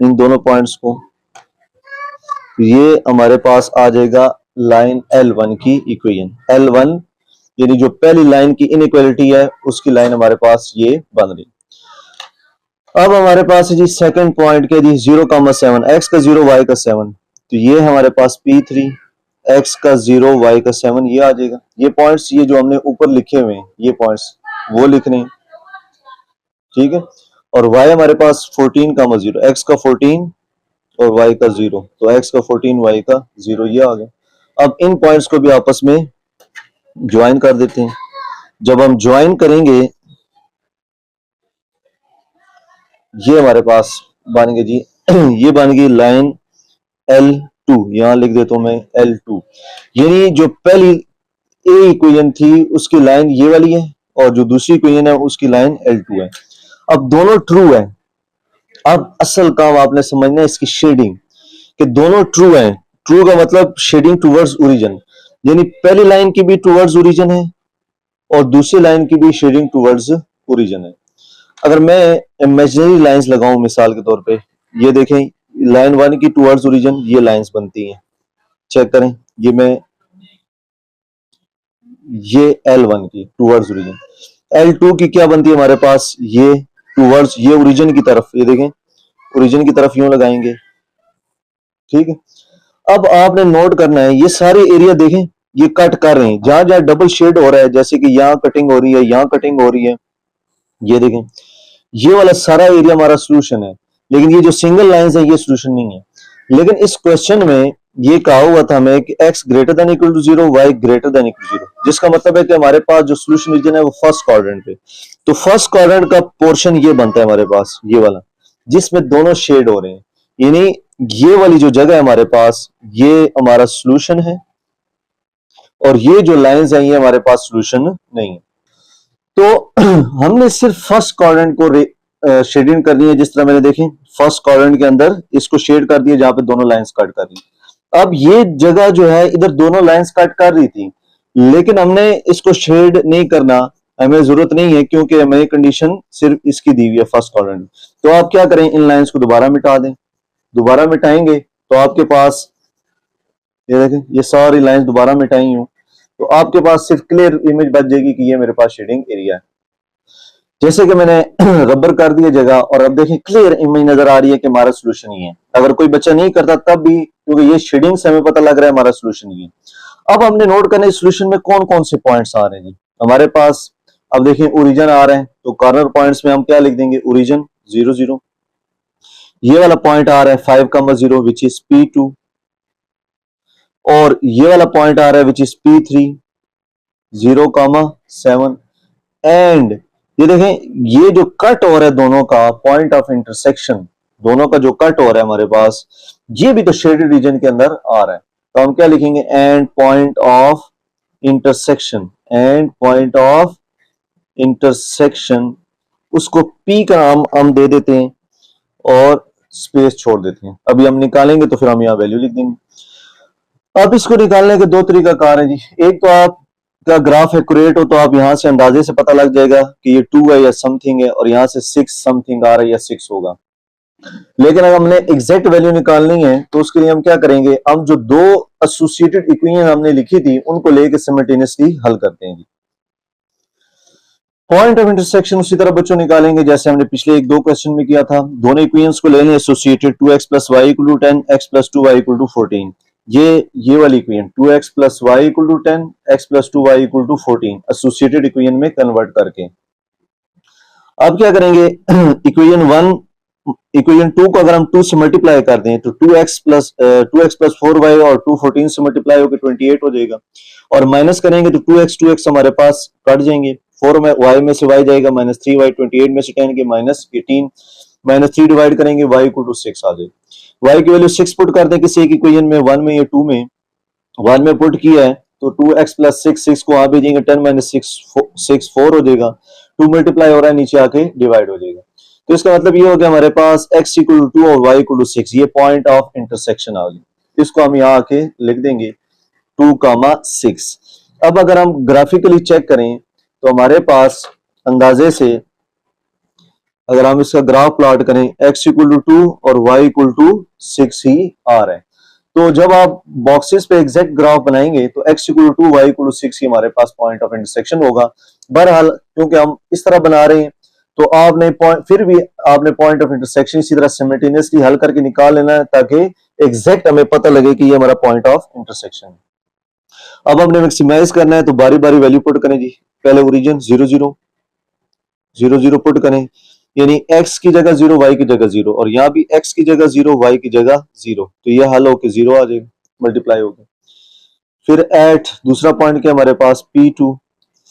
इन दोनों पॉइंट्स को, ये हमारे पास आ जाएगा लाइन L1 की इक्वेशन। L1 यानी जो पहली लाइन की इनइक्वालिटी है उसकी लाइन हमारे पास ये बन रही। अब हमारे पास है जी सेकंड पॉइंट के जी 0,7, x का 0 y का 7, तो ये हमारे पास P3 x का 0 y का 7 ये आ जाएगा। ये पॉइंट्स ये जो हमने ऊपर लिखे हुए हैं ये पॉइंट्स वो लिखने हैं, ठीक है। और y हमारे पास 14,0, x का 14 और y का 0, तो x का 14 y का 0 ये आ गया। अब इन पॉइंट्स को भी आपस में ज्वाइन कर देते हैं। जब हम ज्वाइन करेंगे ये हमारे पास बन गई जी ये बन गई लाइन L2, यहां लिख देता हूं मैं L2, यानी जो पहली ए इक्वेशन थी उसकी लाइन ये वाली है और जो दूसरी इक्वेशन है उसकी लाइन L2 है। अब दोनों ट्रू है। अब असल काम आपने समझना है इसकी शेडिंग, कि दोनों ट्रू हैं। ट्रू का मतलब शेडिंग टुवर्ड्स ओरिजिन, यानी पहली लाइन की भी टुवर्ड्स ओरिजिन है और दूसरी लाइन की भी शेडिंग टुवर्ड्स ओरिजिन है। अगर मैं इमेजिनरी लाइंस लगाऊं मिसाल के तौर पे, ये देखें लाइन 1 की टुवर्ड्स ओरिजिन ये लाइंस बनती हैं, चेक करें, ये L1 की टुवर्ड्स ओरिजिन, L2 की क्या बनती है हमारे पास, ये टुवर्ड्स ये ओरिजिन की तरफ, ये देखें ओरिजिन की तरफ यूं लगाएंगे, ठीक है। अब आपने नोट करना है ये सारे एरिया देखें ये कट कर रहे हैं, जहां जहां डबल शेड हो रहा है, जैसे कि यहाँ कटिंग हो रही है, यहाँ कटिंग हो रही है, ये देखें ये वाला सारा एरिया हमारा सोल्यूशन है। लेकिन ये जो सिंगल लाइंस है ये सोल्यूशन नहीं है। लेकिन इस क्वेश्चन में ये कहा हुआ था हमें कि x greater than equal to 0, y greater than equal to 0, जिसका मतलब है कि हमारे पास जो सोल्यूशन रीजन है वो फर्स्ट क्वाड्रेंट पे, तो फर्स्ट क्वाड्रेंट का पोर्शन ये बनता है हमारे पास ये वाला, जिसमें दोनों शेड हो रहे हैं, यानी ये वाली जो जगह है हमारे पास ये हमारा सोल्यूशन है और ये जो लाइंस है ये हमारे पास सोल्यूशन नहीं है। तो हमने सिर्फ फर्स्ट क्वाड्रेंट को शेडिंग करनी है, जिस तरह मैंने देखी फर्स्ट क्वाड्रेंट के अंदर इसको शेड कर दिया जहां पे दोनों लाइंस कट कर रही। अब ये जगह जो है इधर दोनों लाइंस कट कर रही थी, लेकिन हमने इसको शेड नहीं करना, हमें जरूरत नहीं है, क्योंकि हमें कंडीशन सिर्फ इसकी दी हुई है फर्स्ट क्वाड्रेंट। तो आप क्या करें, इन लाइंस को दोबारा मिटा दें। दोबारा मिटाएंगे तो आपके पास ये देखें ये सारी लाइंस दोबारा मिटाई हूं, तो आपके पास सिर्फ क्लियर इमेज बच जाएगी कि ये मेरे पास शेडिंग एरिया है। जैसे कि मैंने रबर कर दिया जगह, और अब देखें क्लियर इमेज नजर आ रही है कि हमारा सोल्यूशन ही है। अगर कोई बच्चा नहीं करता तब भी, क्योंकि ये शेडिंग से हमें पता लग रहा है हमारा सोल्यूशन ही है। अब हमने नोट करना है सोल्यूशन में कौन कौन से पॉइंट्स आ रहे हैं जी हमारे पास। अब देखें ओरिजिन आ रहे हैं, तो कॉर्नर पॉइंट्स में हम क्या लिख देंगे, ओरिजिन 0 0। ये वाला पॉइंट आ रहा है 5,0 विच इज P2, और ये वाला पॉइंट आ रहा है विच इज P3 0,7। एंड ये देखें ये जो कट हो रहा है दोनों का पॉइंट ऑफ इंटरसेक्शन, दोनों का जो कट हो रहा है हमारे पास, ये भी तो शेडेड रीजन के अंदर आ रहा है। तो हम क्या लिखेंगे, and point of intersection, and point of intersection, उसको P का नाम हम दे देते हैं और स्पेस छोड़ देते हैं। अभी हम निकालेंगे तो फिर हम यहाँ वैल्यू लिख देंगे। अब इसको निकालने के दो तरीका कार है जी। एक तो आप का ग्राफ एक्यूरेट हो तो आप यहां से अंदाजे से पता लग जाएगा कि ये 2 है या समथिंग है, और यहां से 6 समथिंग आ रहा है या 6 होगा। लेकिन अगर हमने एग्जैक्ट वैल्यू निकालनी है तो उसके लिए हम क्या करेंगे, हम जो दो एसोसिएटेड इक्वेशन हमने लिखी थी उनको लेकर सिमल्टेनियसली हल करते हैं। पॉइंट ऑफ इंटरसेक्शन उसी तरह बच्चों निकालेंगे जैसे हमने पिछले एक दो क्वेश्चन में किया था। दोनों इक्वेशंस को ले लें associated, 2x + y = 10, x + 2y = 14। ये वाली equation 2x + y = 10, x + 2y = 14 associated equation में कन्वर्ट करके। अब क्या करेंगे, इक्वेशन 2 को अगर हम 2 से मल्टीप्लाई कर दें तो 2x प्लस 4y और 2 14 से मल्टीप्लाई होकर 28 हो जाएगा, और माइनस करेंगे तो 2x हमारे पास कट जाएंगे, 4 में y में से y जाएगा -3y, 28 में से 10 के -18, -3 डिवाइड करेंगे y इक्वल टू 6 आ जाएगा। y की वैल्यू 6 पुट कर दें किसी एक इक्वेशन में, 1 में या 2 में, 1 में पुट किया है तो 2x प्लस 6 को वहां भेजेंगे, 10 माइनस 6 4 हो जाएगा, 2 मल्टीप्लाई हो रहा है नीचे आके डिवाइड हो जाएगा। तो इसका मतलब ये हो गया हमारे पास x इक्वल टू 2 और y इक्वल टू 6, ये पॉइंट ऑफ इंटरसेक्शन आ गई। इसको हम यहाँ आके लिख देंगे 2,6। अब अगर हम ग्राफिकली चेक करें तो हमारे पास अंदाजे से अगर हम इसका ग्राफ प्लॉट करें, x इक्वल टू 2 और y इक्वल टू 6 ही आ रहा है। तो जब आप बॉक्सेस पे एग्जैक्ट ग्राफ बनाएंगे तो x equal to 2 y equal to 6 ही हमारे पास पॉइंट ऑफ इंटरसेक्शन होगा। बहरहाल क्योंकि हम इस तरह बना रहे हैं तो आपने फिर भी आपने पॉइंट ऑफ इंटरसेक्शन इसी तरह सिमल्टेनियसली हल करके निकाल लेना है ताकि एग्जैक्ट हमें पता लगे कि ये हमारा पॉइंट ऑफ इंटरसेक्शन है। अब हमने मैक्सिमाइज करना है तो बारी बारी वैल्यू पुट करें जी। पहले ओरिजिन 0 0 0 0 पुट करें, यानी x की जगह 0 y की जगह 0, और यहाँ भी x की जगह 0 y की जगह 0, तो ये हल होके 0 आ जाएगा, मल्टीप्लाई होगा। फिर एट दूसरा पॉइंट क्या हमारे पास P2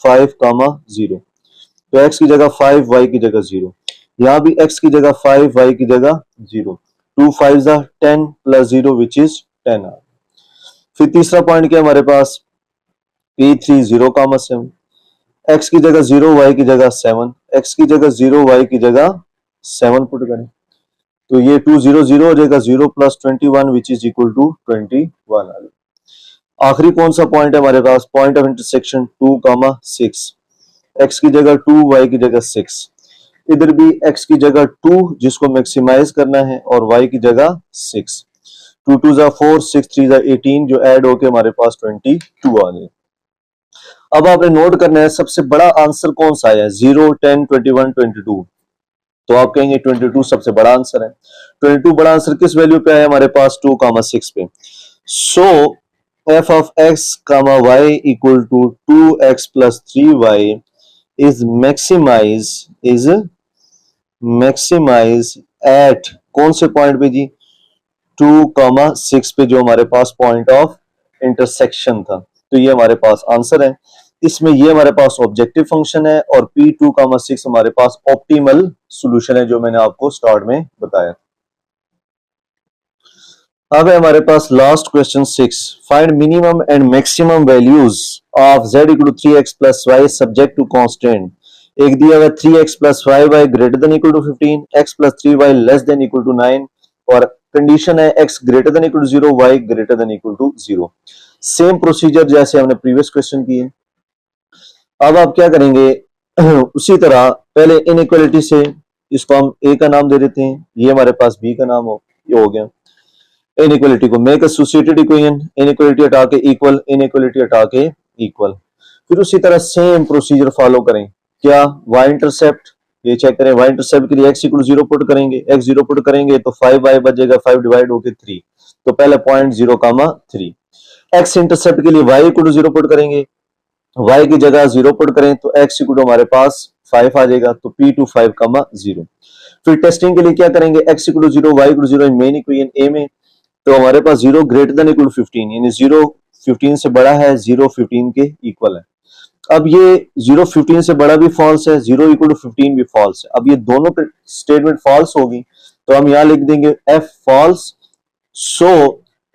5, 0, तो x की जगह 5 y की जगह 0, यहाँ भी x की जगह 5 y की जगह 0, 2 5 10 प्लस 0 विच इज 10 आ। फिर तीसरा पॉइंट क्या हमारे पास P3 0, 7, x की जगह 0 y की जगह 7, x की जगह 0 y की जगह 7 पुट करें तो ये 2 0 0 हो जाएगा, 0 plus 21 which is equal to 21 आ जाएगा। आखिरी कौन सा पॉइंट है हमारे पास, पॉइंट ऑफ इंटरसेक्शन 2,6, x की जगह 2 y की जगह 6, इधर भी x की जगह 2 जिसको मैक्सिमाइज करना है और y की जगह 6, 2 2 4, 6 3 18 जो ऐड होके हमारे पास 22 आ जाए। अब आपने नोट करना है सबसे बड़ा आंसर कौन सा आया है, 0 10 21 22, तो आप कहेंगे 22 सबसे बड़ा आंसर है। 22 बड़ा आंसर किस वैल्यू पे है हमारे पास, 2,6 पे। So f of x, y equal to 2x plus 3y is maximize at कौन से पॉइंट पे जी, 2,6 पे जो हमारे पास पॉइंट ऑफ इंटरसेक्शन था। तो ये हमारे पास आंसर है, इसमें ये हमारे पास ऑब्जेक्टिव फंक्शन है और P2,6 हमारे पास ऑप्टिमल सॉल्यूशन है जो मैंने आपको स्टार्ट में बताया। अब है हमारे पास last question 6, find minimum and maximum values of z equal to 3x plus y subject to constant. एक दिया हुआ 3x plus 5y greater than equal to 15, x plus 3y less than equal to 9, और कंडीशन है x greater than equal to 0, y greater than equal to 0। Same procedure जैसे हमने प्रीवियस क्वेश्चन किए। अब आप क्या करेंगे उसी तरह पहले इनइक्वालिटी से इसको हम a का नाम दे देते हैं, ये हमारे पास b का नाम हो गया। इनइक्वालिटी को मेक एसोसिएटेड इक्वेशन, इनइक्वालिटी हटा के इक्वल, इनइक्वालिटी हटा के इक्वल। फिर उसी तरह सेम प्रोसीजर फॉलो करें। क्या, y इंटरसेप्ट ये चेक करें, y इंटरसेप्ट के लिए x इक्वल 0 पुट करेंगे, x 0 पुट करेंगे तो 5y बचेगा, 5 डिवाइड होके 3, तो पहले पॉइंट 0, 3। x इंटरसेप्ट के लिए y इक्वल 0 पुट करेंगे, y की जगह 0 पुट करें तो x इक्वल हमारे पास 5 आ जाएगा, तो P2 5, 0। फिर टेस्टिंग के लिए क्या करेंगे, x equal 0, y equal 0 main equation a में, तो हमारे पास 0 ग्रेटर देन इक्वल 15, यानी 0 15 से बड़ा है, 0 15 के इक्वल है। अब ये 0 15 से बड़ा भी फॉल्स है, 0 इक्वल टू 15 भी फॉल्स है। अब ये दोनों स्टेटमेंट फॉल्स होगी तो हम यहाँ लिख देंगे f फॉल्स, सो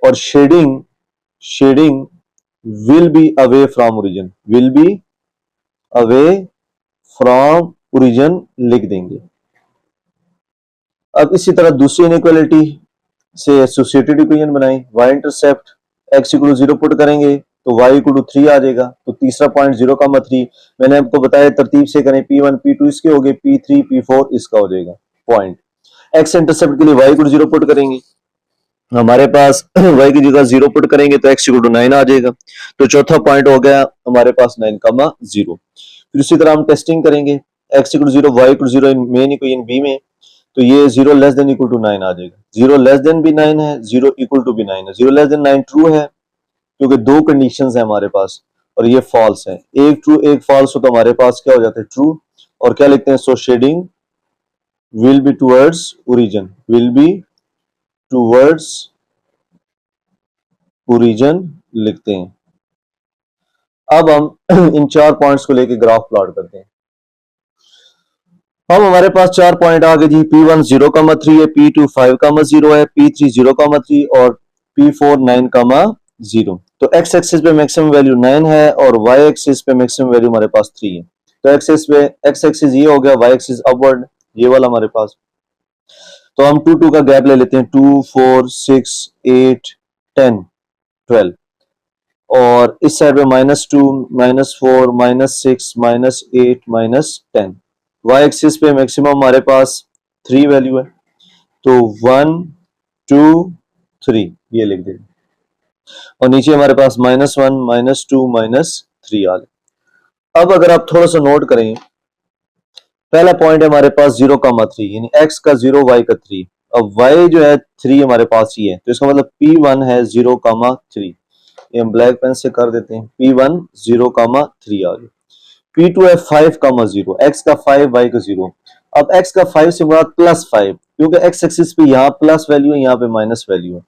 और shading will be away from origin, will be away from origin लिख देंगे। अब इसी तरह दूसरी इनइक्वालिटी से एसोसिएटेड इक्वेशन बनाएं, y intercept x equal 0 put करेंगे तो y इक्वल 3 आ जाएगा, तो तीसरा पॉइंट 0, 3 मैंने आपको बताया तरतीब से करें, P1 P2 इसके हो गए, P3 P4 इसका हो जाएगा पॉइंट। x इंटरसेप्ट के लिए y इक्वल 0 पुट करेंगे, हमारे पास y की जगह 0 पुट करेंगे तो x इक्वल 9 आ जाएगा, तो चौथा पॉइंट हो गया हमारे पास 9, 0। फिर उसी तरह हम टेस्टिंग करेंगे, x equal 0, y equal 0 main equation b में, तो ये 0 लेस देन इक्वल टू 9 आ जाएगा, 0 लेस देन भी 9 है, 0 इक्वल टू भी 9 है। 0 लेस देन 9 ट्रू है क्योंकि दो कंडीशंस है हमारे पास और ये फॉल्स है, एक ट्रू एक फॉल्स हो तो हमारे पास क्या हो जाता है, ट्रू। और क्या लिखते हैं, so shading will be towards origin, will be towards origin लिखते हैं। अब हम इन 4 पॉइंट्स को लेके ग्राफ प्लॉट करते हैं। अब हमारे पास 4 पॉइंट आ गए जी, P1 0,3 है, P2 5,0 है, P3 0,3 और P4 9,0। तो x एक्सिस पे मैक्सिमम वैल्यू 9 है और y एक्सिस पे मैक्सिमम वैल्यू हमारे पास 3 है। तो x एक्सिस ये हो गया, y एक्सिस अपवर्ड ये वाला हमारे पास। तो हम 2 2 का गैप ले लेते हैं, 2 4 6 8 10 12 और इस साइड पे -2 -4 -6 -8 -10। y एक्सिस पे मैक्सिमम हमारे पास 3 वैल्यू है, तो 1 2 3 ये लिख देंगे और नीचे हमारे पास -1 -2 -3 आ गए। अब अगर आप थोड़ा सा नोट करें, पहला पॉइंट है हमारे पास 0,3 यानी x का 0 y का 3। अब y जो है 3 हमारे पास ही है, तो इसका मतलब P1 है 0,3। ये हम ब्लैक पेन से कर देते हैं, P1 0,3 आ गया। P2 है 5,0, x का 5 y का 0। अब x का 5 से मुराद +5, क्योंकि x एक्सिस पे यहाँ प्लस वैल्यू है, यहाँ पे माइनस वैल्यू है,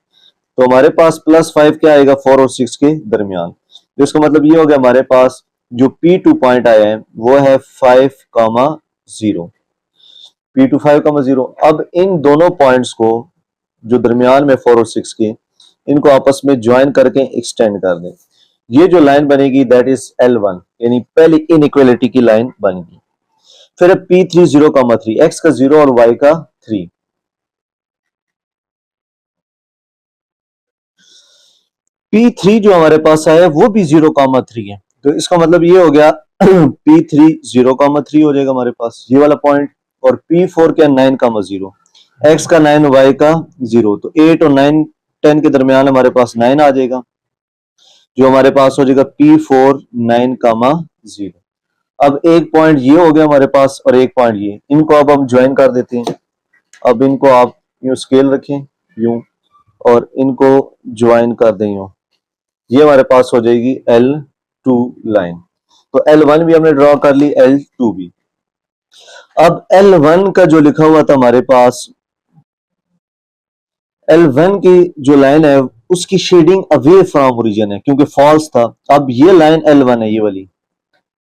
तो हमारे पास +5 क्या आएगा 4 और 6 के दरमियान। तो इसका मतलब ये हो गया हमारे पास जो P2 पॉइंट आया है वो है 5,0, P2 5,0। अब इन दोनों पॉइंट्स को जो दरमियान में 4 और 6 के, इनको आपस में ज्वाइन करके एक्सटेंड कर दें। ये जो लाइन बनेगी दैट इज L1, यानी पहली इनइक्वालिटी की लाइन बनेगी। फिर P3 0,3, x का 0 और y का 3। P3 जो हमारे पास आया वो भी 0,3 है, तो इसका मतलब ये हो गया P3 0,3 हो जाएगा हमारे पास ये वाला पॉइंट। और P4 क्या 9,0, x का 9 y का 0, तो 8 और 9 10 के दरमियान हमारे पास 9 आ जाएगा, जो हमारे पास हो जाएगा P4 9,0। अब एक पॉइंट ये हो गया हमारे पास और एक पॉइंट ये, इनको अब हम ज्वाइन कर देते हैं। अब इनको आप यूं स्केल रखें यूं और इनको ज्वाइन कर दें यूं, ये हमारे पास हो जाएगी L2 लाइन। तो L1 भी हमने ड्रॉ कर ली, L2 भी। अब L1 का जो लिखा हुआ था हमारे पास, L1 की जो लाइन है उसकी शेडिंग अवे फ्रॉम ओरिजिन है, क्योंकि फॉल्स था। अब ये लाइन L1 है, ये वाली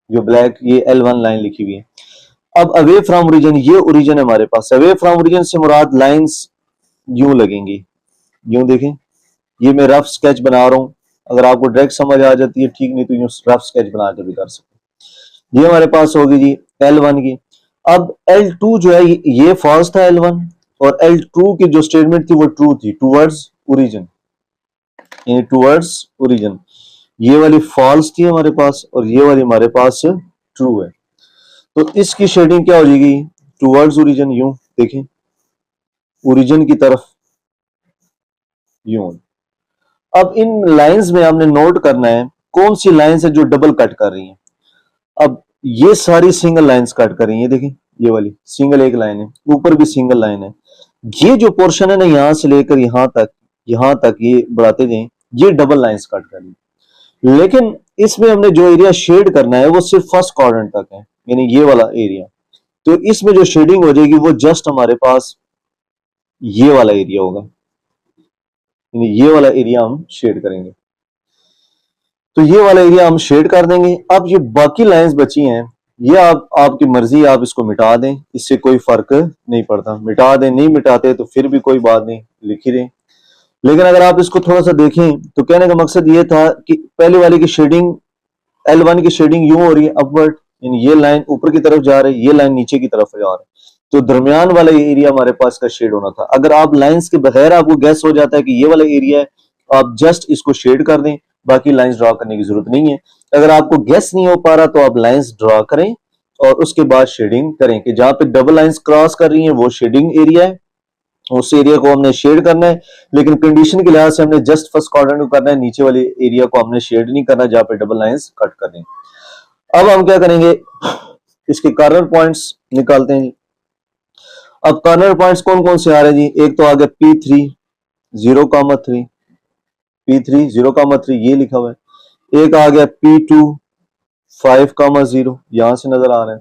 जो ब्लैक, ये L1 लाइन लिखी हुई है। अब अवे फ्रॉम ओरिजिन, ये ओरिजिन है हमारे पास। अवे फ्रॉम ओरिजिन से मुराद लाइंस यूं लगेंगी, यूं देखें, ये मैं रफ स्केच बना रहा हूं, अगर आपको डायरेक्ट समझ आ जाती है ठीक, नहीं तो यूं रफ स्केच बना के भी कर सकते। ये हमारे पास होगी जी L1 की। अब L2 जो है ये फॉल्स था L1, और L2 की जो स्टेटमेंट थी वो ट्रू थी, टूवर्ड्स ओरिजिन, यानी टूवर्ड्स ओरिजिन। ये वाली फॉल्स थी हमारे पास और ये वाली हमारे पास ट्रू है। तो इसकी शेडिंग क्या हो जाएगी, टूवर्ड्स ओरिजिन, यूं देखें, ओरिजिन की तरफ यूं। अब इन लाइंस में हमने नोट करना है कौन सी लाइंस है जो डबल कट कर रही हैं। अब ये सारी सिंगल लाइंस कट कर रही है, देखें ये वाली सिंगल एक लाइन है, ऊपर भी सिंगल लाइन है। ये जो पोर्शन है ना यहां से लेकर यहां तक ये बढ़ाते जाएं, ये डबल लाइंस कट कर रही है। लेकिन इसमें हमने जो एरिया शेड करना है वो सिर्फ फर्स्ट क्वाड्रेंट तक है, यानी ये वाला एरिया। तो इसमें जो शेडिंग हो जाएगी वो जस्ट हमारे पास ये वाला एरिया होगा, यानी ये वाला एरिया हम शेड करेंगे। तो ये वाला एरिया हम शेड कर देंगे। अब ये बाकी लाइंस बची हैं, ये आपकी मर्जी, आप इसको मिटा दें, इससे कोई फर्क नहीं पड़ता। मिटा दें, नहीं मिटाते तो फिर भी कोई बात नहीं, लिख ही दें। लेकिन अगर आप इसको थोड़ा सा देखें तो कहने का मकसद ये था कि पहले वाले की शेडिंग, L1 की शेडिंग यूं हो रही है अपवर्ड, यानी ये लाइन ऊपर की तरफ जा रही है, ये लाइन नीचे की तरफ जा रही है, तो दरमियान वाला एरिया हमारे पास का शेड होना था। अगर आप लाइंस के बगैर आपको गैस हो जाता है कि ये वाला एरिया है, आप जस्ट इसको शेड कर दें, बाकी लाइंस ड्रॉ करने की जरूरत नहीं है। अगर आपको गैस नहीं हो पा रहा तो आप लाइंस ड्रॉ करें और उसके बाद शेडिंग करें कि जहां पे डबल लाइंस क्रॉस कर रही हैं वो शेडिंग एरिया है, उस एरिया को हमने शेड करना है। लेकिन कंडीशन के लिहाज से हमने जस्ट फर्स्ट क्वाड्रेंट को करना है, नीचे वाले एरिया को हमने शेड नहीं करना जहां पे डबल लाइंस कट कर दें। अब हम क्या करेंगे, इसके कॉर्नर पॉइंट्स निकालते हैं जी। अब कॉर्नर पॉइंट्स कौन कौन से आ रहे हैं जी, एक तो आ गया P3 0,3, P3 0,3 ये लिखा हुआ है। एक आ गया P2 5,0, यहां से नजर आ रहा है।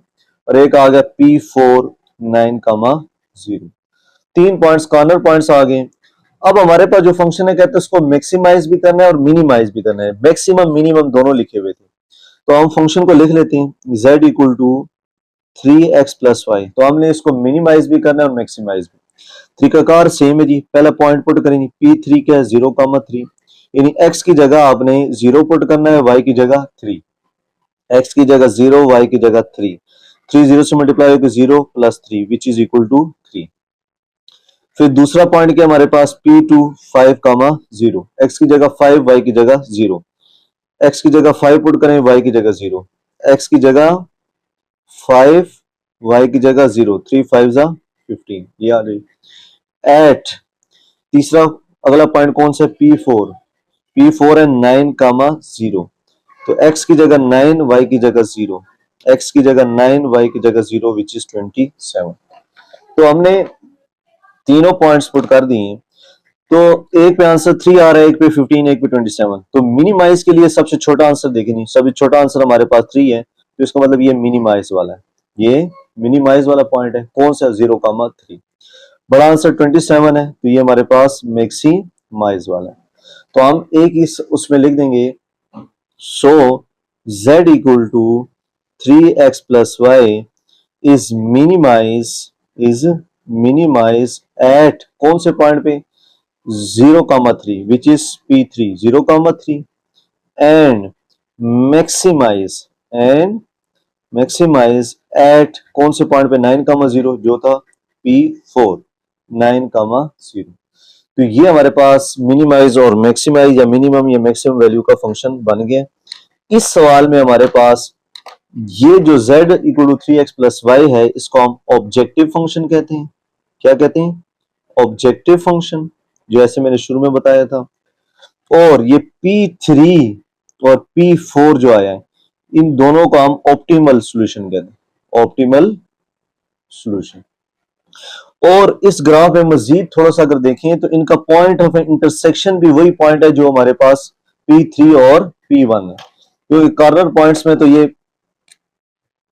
और एक आ गया P4 9,0। 3 पॉइंट्स कॉर्नर पॉइंट्स आ गए। अब हमारे पास जो फंक्शन है कहते हैं उसको मैक्सिमाइज भी करना है और मिनिमाइज भी करना है। मैक्सिमम मिनिमम दोनों लिखे हुए थे, तो हम फंक्शन को लिख लेते हैं z equal to 3x plus y. तो हमने इसको मिनिमाइज भी करना है और मैक्सिमाइज भी। त्रिकाकार सेम है जी। पहला पॉइंट पुट करेंगे P3 क्या है 0,3, यानी x की जगह आपने 0 पुट करना है, y की जगह 3। x की जगह 0, y की जगह 3। 3 0 से मल्टीप्लाई होकर 0 plus 3 which is equal to 3। फिर दूसरा पॉइंट क्या हमारे पास P2 5,0, x की जगह 5, y की जगह 0। x की जगह 5 पुट करें, y की जगह 0। x की जगह 5, y की जगह 0। 3 5 जा 15, ये आ गई। एट तीसरा अगला पॉइंट कौन सा P4। P4 है 9,0, तो x की जगह 9, y की जगह 0। x की जगह 9, y की जगह 0 विच इज 27। तो हमने तीनों पॉइंट्स पुट कर दिए। तो एक पे आंसर 3 आ रहा है, एक पे 15, एक पे 27। तो मिनिमाइज के लिए सबसे छोटा आंसर देखें, नहीं सबसे छोटा आंसर हमारे पास 3 है, तो इसका मतलब ये मिनिमाइज वाला है। ये मिनिमाइज वाला पॉइंट है, कौन सा 0,3। बड़ा आंसर 27 है, तो ये हमारे पास मैक्सिमाइज वाला है। तो हम एक इस उसमें लिख देंगे, so z equal to 3x plus y is minimize at कौन से पॉइंट पे 0,3 which is P3 0,3 and maximize at कौन से पॉइंट पे 9,0 जो था P4 9,0। तो ये हमारे पास मिनिमाइज और मैक्सिमाइज या मिनिमम या मैक्सिमम वैल्यू का फंक्शन बन गया। इस सवाल में हमारे पास ये जो z equal to 3x plus y है, इसको हम ऑब्जेक्टिव फंक्शन कहते हैं। क्या कहते हैं? ऑब्जेक्टिव फंक्शन, जो ऐसे मैंने शुरू में बताया था। और ये P3 और P4 जो आया है, इन दोनों को हम ऑप्टिमल सॉल्यूशन कहते हैं, ऑप्टिमल सॉल्यूशन। और इस ग्राफ में मजीद थोड़ा सा अगर देखें तो इनका पॉइंट ऑफ इंटरसेक्शन भी वही पॉइंट है जो हमारे पास P3 और P1 है। तो कॉर्नर पॉइंट्स में तो ये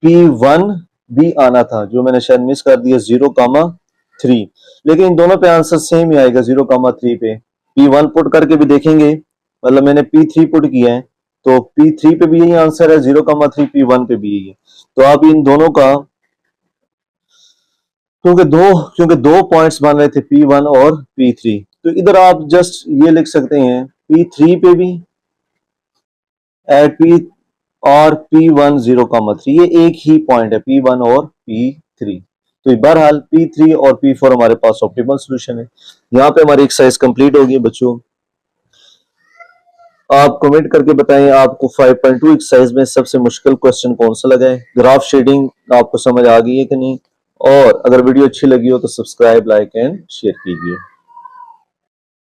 P1 भी आना था, जो मैंने शायद मिस कर दिया 0,3, लेकिन इन दोनों पे आंसर सेम ही आएगा 0,3 पे। P1 पुट करके भी देखेंगे, मतलब मैंने P3 पुट किया है, तो P3 पे भी यही आंसर है, 0,3 P1 पे भी यही है। तो आप इन दोनों का, क्योंकि दो पॉइंट्स बन रहे थे P1 और P3, तो इधर आप जस्ट ये लिख सकते हैं P3 पे भी एट P और P1 0,3, ये एक ही पॉइंट है P1 और P3। तो बहरहाल P3 और P4 हमारे पास ऑप्टिमल सॉल्यूशन है। यहाँ पे हमारी एक्सरसाइज कंप्लीट होगी बच्चों। आप कमेंट करके बताएं आपको 5.2 एक्सरसाइज में सबसे मुश्किल क्वेश्चन कौन सा लगा है। ग्राफ शेडिंग आपको समझ आ गई है कि नहीं, और अगर वीडियो अच्छी लगी हो तो सब्सक्राइब, लाइक एंड शेयर कीजिए।